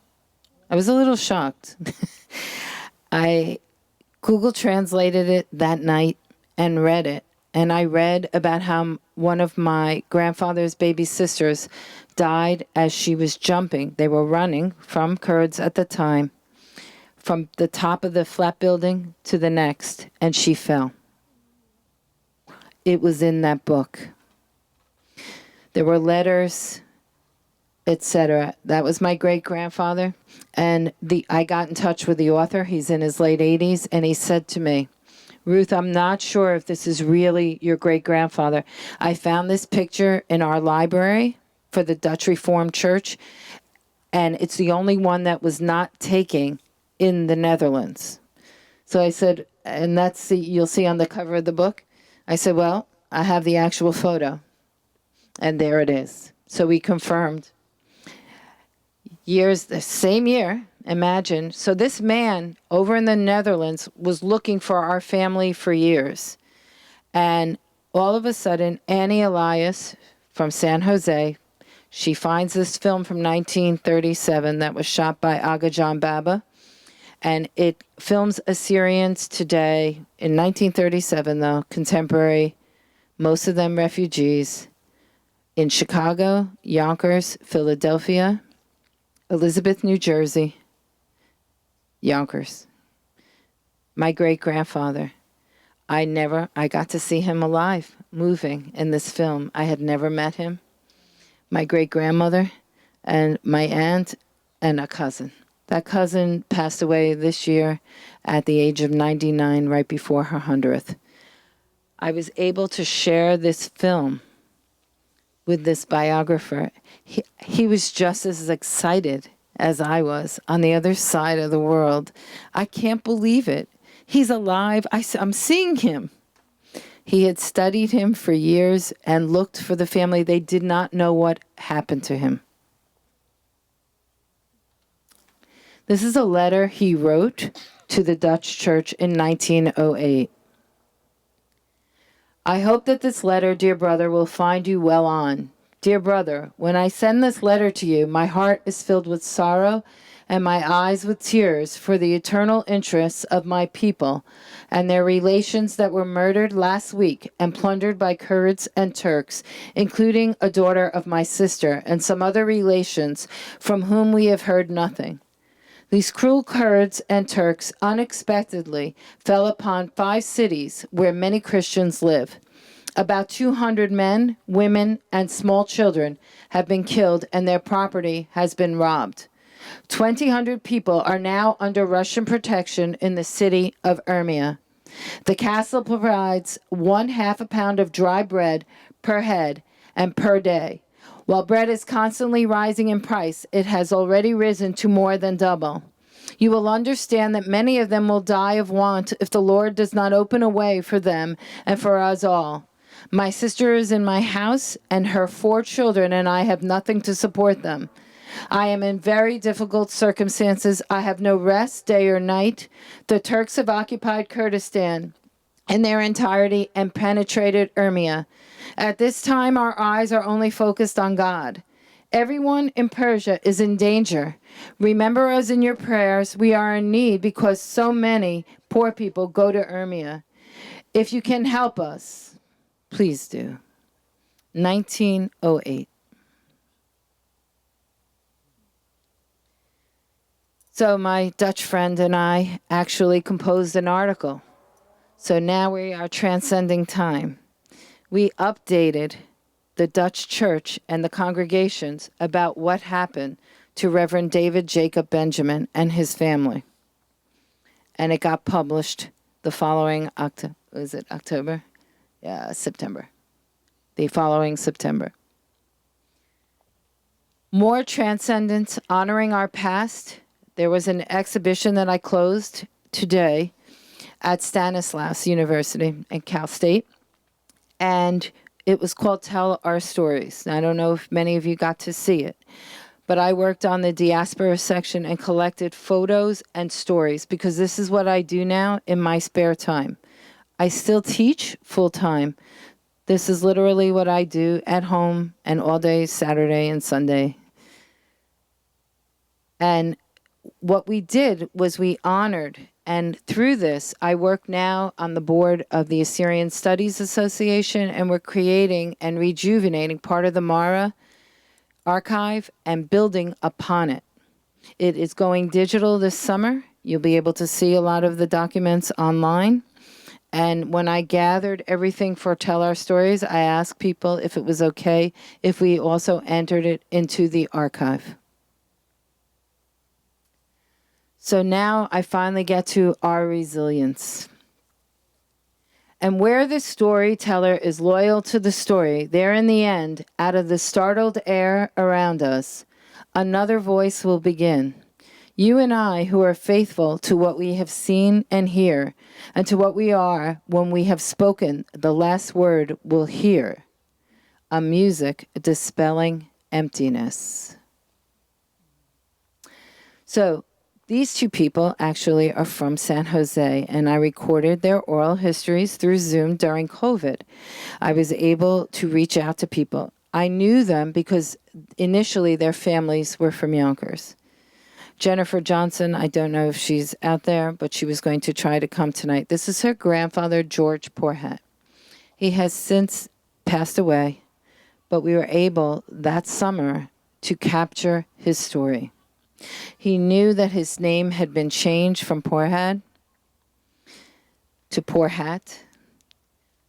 Speaker 10: I was a little shocked. I Google translated it that night and read it. And I read about how one of my grandfather's baby sisters died as she was jumping. They were running from Kurds at the time, from the top of the flat building to the next, and she fell. It was in that book. There were letters, etc. That was my great-grandfather. And I got in touch with the author. He's in his late 80s. And he said to me, Ruth, I'm not sure if this is really your great-grandfather. I found this picture in our library for the Dutch Reformed Church. And it's the only one that was not taken in the Netherlands. So I said, and you'll see on the cover of the book. I said, well, I have the actual photo. And there it is. So we confirmed. The same year, imagine. So this man over in the Netherlands was looking for our family for years. And all of a sudden, Annie Elias from San Jose, she finds this film from 1937 that was shot by Aga John Baba. And it films Assyrians today, in 1937 though, contemporary, most of them refugees, in Chicago, Yonkers, Philadelphia, Elizabeth, New Jersey, Yonkers. My great-grandfather, I got to see him alive, moving in this film. I had never met him. My great-grandmother and my aunt and a cousin. That cousin passed away this year at the age of 99, right before her 100th. I was able to share this film with this biographer. He was just as excited as I was on the other side of the world. I can't believe it. He's alive. I'm seeing him. He had studied him for years and looked for the family. They did not know what happened to him. This is a letter he wrote to the Dutch church in 1908. I hope that this letter, dear brother, will find you well on. Dear brother, when I send this letter to you, my heart is filled with sorrow and my eyes with tears for the eternal interests of my people and their relations that were murdered last week and plundered by Kurds and Turks, including a daughter of my sister and some other relations from whom we have heard nothing. These cruel Kurds and Turks unexpectedly fell upon 5 cities where many Christians live. About 200 men, women, and small children have been killed and their property has been robbed. 2,000 people are now under Russian protection in the city of Urmia. The castle provides 1/2 pound of dry bread per head and per day. While bread is constantly rising in price, it has already risen to more than double. You will understand that many of them will die of want if the Lord does not open a way for them and for us all. My sister is in my house, and her 4 children and I have nothing to support them. I am in very difficult circumstances. I have no rest day or night. The Turks have occupied Kurdistan in their entirety and penetrated Urmia. At this time, our eyes are only focused on God. Everyone in Persia is in danger. Remember us in your prayers. We are in need because so many poor people go to Urmia. If you can help us, please do. 1908. So my Dutch friend and I actually composed an article. So now we are transcending time. We updated the Dutch church and the congregations about what happened to Reverend David Jacob Benjamin and his family. And it got published the following October? Yeah, September. The following September. More Transcendence, Honoring Our Past. There was an exhibition that I closed today at Stanislaus University and Cal State. And it was called Tell Our Stories. Now, I don't know if many of you got to see it, but I worked on the diaspora section and collected photos and stories because this is what I do now in my spare time. I still teach full time. This is literally what I do at home and all day Saturday and Sunday. And what we did was we honored, and through this, I work now on the board of the Assyrian Studies Association, and we're creating and rejuvenating part of the Mara archive and building upon it. It is going digital this summer. You'll be able to see a lot of the documents online. And when I gathered everything for Tell Our Stories, I asked people if it was okay if we also entered it into the archive. So now I finally get to our resilience. And where the storyteller is loyal to the story, there in the end, out of the startled air around us, another voice will begin. You and I, who are faithful to what we have seen and hear, and to what we are when we have spoken, the last word will hear. A music dispelling emptiness. So, these two people actually are from San Jose, and I recorded their oral histories through Zoom during COVID. I was able to reach out to people. I knew them because initially their families were from Yonkers. Jennifer Johnson, I don't know if she's out there, but she was going to try to come tonight. This is her grandfather, George Porhat. He has since passed away, but we were able that summer to capture his story. He knew that his name had been changed from Porhat to Porhat,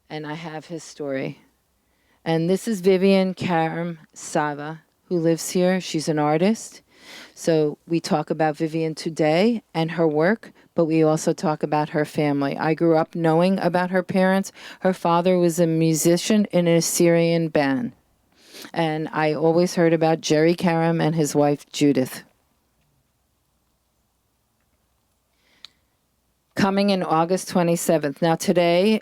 Speaker 10: and I have his story. And this is Vivian Karam Sava, who lives here. She's an artist. So we talk about Vivian today and her work, but we also talk about her family. I grew up knowing about her parents. Her father was a musician in an Assyrian band. And I always heard about Jerry Karam and his wife, Judith. Coming in August 27th. Now today,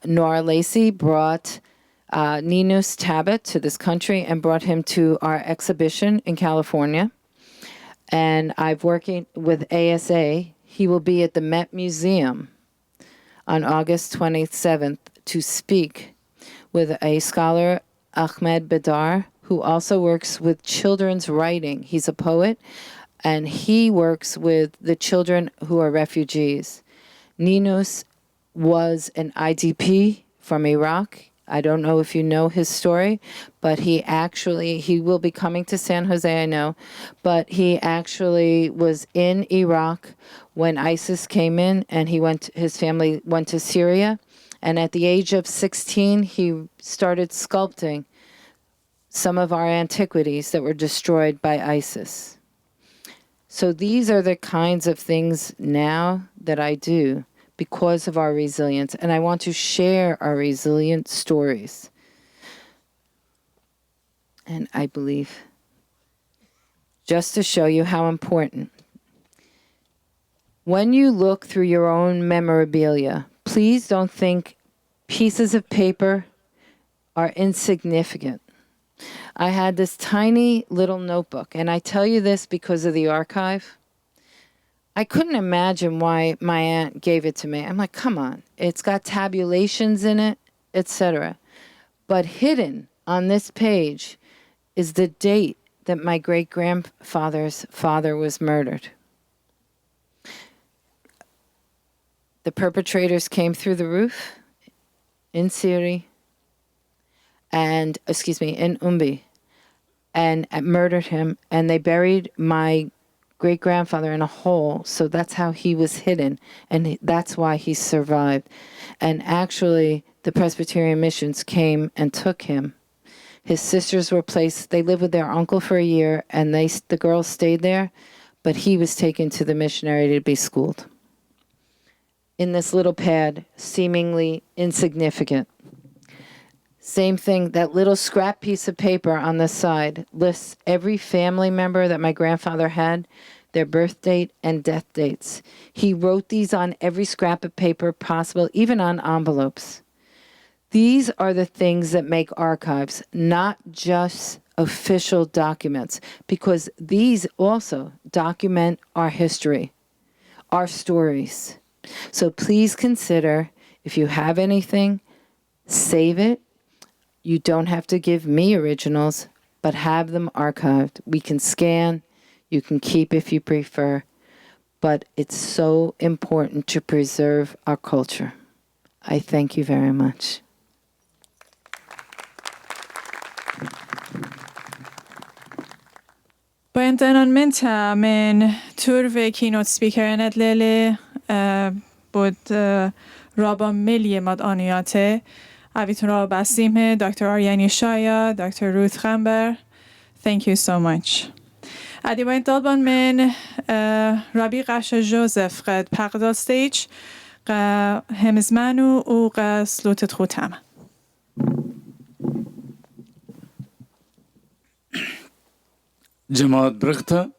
Speaker 10: Nora Lacey brought Ninus Tabet to this country and brought him to our exhibition in California. And I'm working with ASA. He will be at the Met Museum on August 27th to speak with a scholar, Ahmed Bedar, who also works with children's writing. He's a poet, and he works with the children who are refugees. Ninus was an IDP from Iraq. I don't know if you know his story, but he will be coming to San Jose, I know, but he actually was in Iraq when ISIS came in, and his family went to Syria, and at the age of 16, he started sculpting some of our antiquities that were destroyed by ISIS. So these are the kinds of things now that I do because of our resilience, and I want to share our resilient stories. And I believe, just to show you how important, when you look through your own memorabilia, please don't think pieces of paper are insignificant. I had this tiny little notebook, and I tell you this because of the archive. I couldn't imagine why my aunt gave it to me. I'm like, come on, it's got tabulations in it, etc. But hidden on this page is the date that my great-grandfather's father was murdered. The perpetrators came through the roof in Syria, in Umbi, and murdered him, and they buried my great-grandfather in a hole, so that's how he was hidden, and that's why he survived. And actually, the Presbyterian missions came and took him His sisters were placed, they lived with their uncle for a year, and the girls stayed there, but he was taken to the missionary to be schooled. In this little pad, seemingly insignificant. Same thing, that little scrap piece of paper on the side lists every family member that my grandfather had, their birth date and death dates. He wrote these on every scrap of paper possible, even on envelopes. These are the things that make archives, not just official documents, because these also document our history, our stories. So please consider, if you have anything, save it. You don't have to give me originals, but have them archived. We can scan, you can keep if you prefer, but it's so important to preserve our culture. I thank you very much.
Speaker 1: با انتنان منتا من تور و کینوت سپیکرن ادلیل بود رابا ملی ماد آنیاته اویتون رابا بسیمه دکتر آریانی شایا دکتر روت خمبر Thank you so much. ادی با انتالبان من رابی قش جوزف قد پقدا ستیج همزمانو و قسلوتت خوتم
Speaker 11: جماعت برختا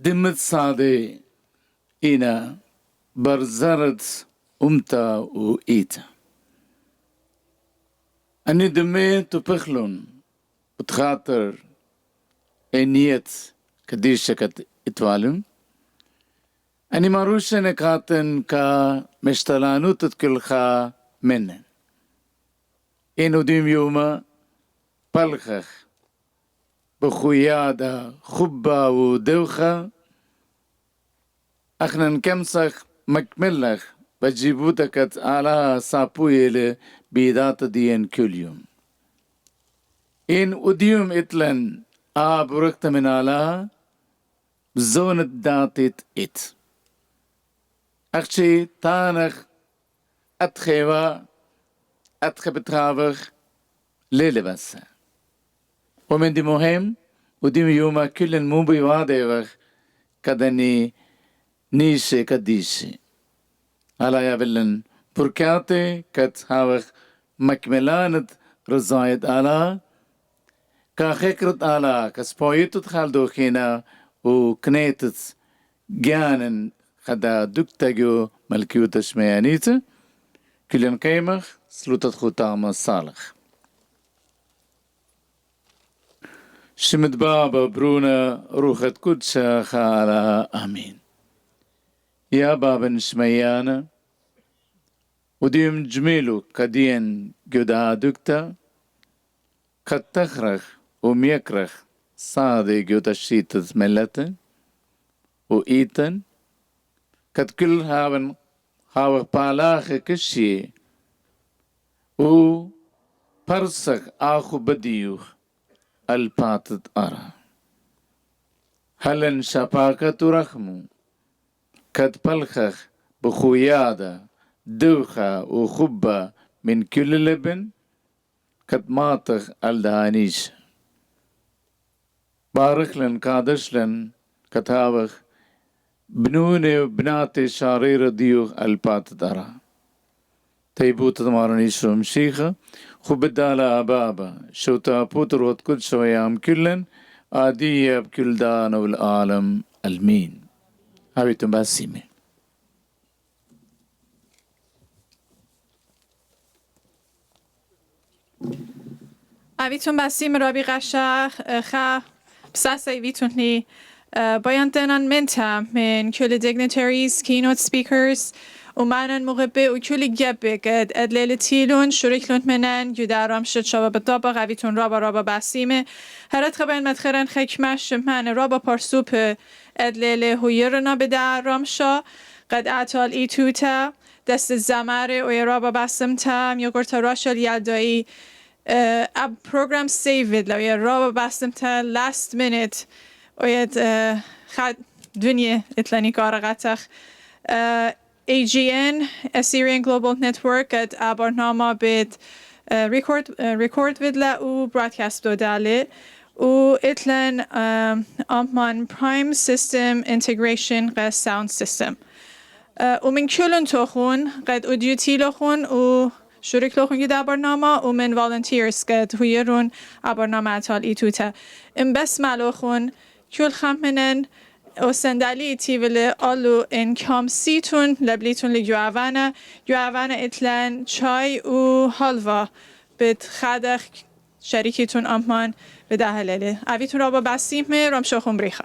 Speaker 11: دمت ساده اینا برزرت امتا و ایتا أني دمي تبخلون بتخاطر نية كديشة كت اتوالم أني ماروشة نكاتن كا مشتلانو تتكلخا منن إنو ديم يوما بلخخ بخويادة خبا ودوخة أخنا نكمسخ مكملخ بجيبوتكت على سابويل بيدات دين كل يوم إن وديوم إتلن بركت من على بزونة داتت إت أخشي تانخ أتخيوا أتخبتراوخ ليلة بس ومن دي مهم وديم يوما كل موبي واديوخ كدني نيشي كديشي على يابلن بركاتي كت هاوخ مكملانت رزايد على كاخكرت على كسبويتت خالدوخينا وكنيتت جانن خدا دكتاجو ملكيوت شميانيت كلن قيمخ سلوتت خوتام الصالح شمد بابا برونا روخت كدشا خالا آمين يا بابا نشميانا وديم جميلو كدين جدا دكتا قد تخرخ وميكرخ صادي جدا شيتت ملتا وإيتن قد كل هاون هاو بالاخ كشي و برسخ آخو بديوخ الباتت أرى هلن شباكة رخمو قد بلخخ بخويادة دوخة وخبة من كل لبن قد ماتخ الدهانيش بارخ لن قادش لن كتاوخ بنوني وبناتي شارير ديوخ البات دارا تيبوت تمارني شوم شيخة خبدالا أبابا شوتا بوتر وتكل شويام كلن آدية بكل دان والعالم المين هاويتم باسيمي
Speaker 1: اویتون بسیم رابی قشخ خا بساس اویتون نی باینتنان منتا من کل dignitaries keynote speakers ومعنن مغبه وكل جبه قد ادلال تيلون شريكلون منن يدارم شد شبا بالطبق اویتون رابا بسیمه هرات خبن مدخرن خکمش من رابا پارسوپ ادلال هویرنا بدارم شا قد اعتال ایتوتا دست الزماره و رابا بسمتا يقرت راشل يالدائي اب program saved لو يا رابا بسمتا last minute ويد خد دنيا اتلاني كارغتخ AGN Assyrian Global Network قد برنامه بيت ريكورد فيدلا و broadcast دودالي و إتلن أمان Prime System Integration قد Sound System ومن كلن تخون قد أوديو تيلخون و شريك لخون يدا برنامه ومن volunteers قد هيرون برنامه أتال إيتوتا إن بس مالوخون كل خمنن و صندلی تیوله آلو انکام سیتون لبلیتون لجوعوانه جوعوانه اتلن چای و حلوا بد خدخ شریکتون آمان به ده هلاله اویتون را با بسیم رام شخم بریخه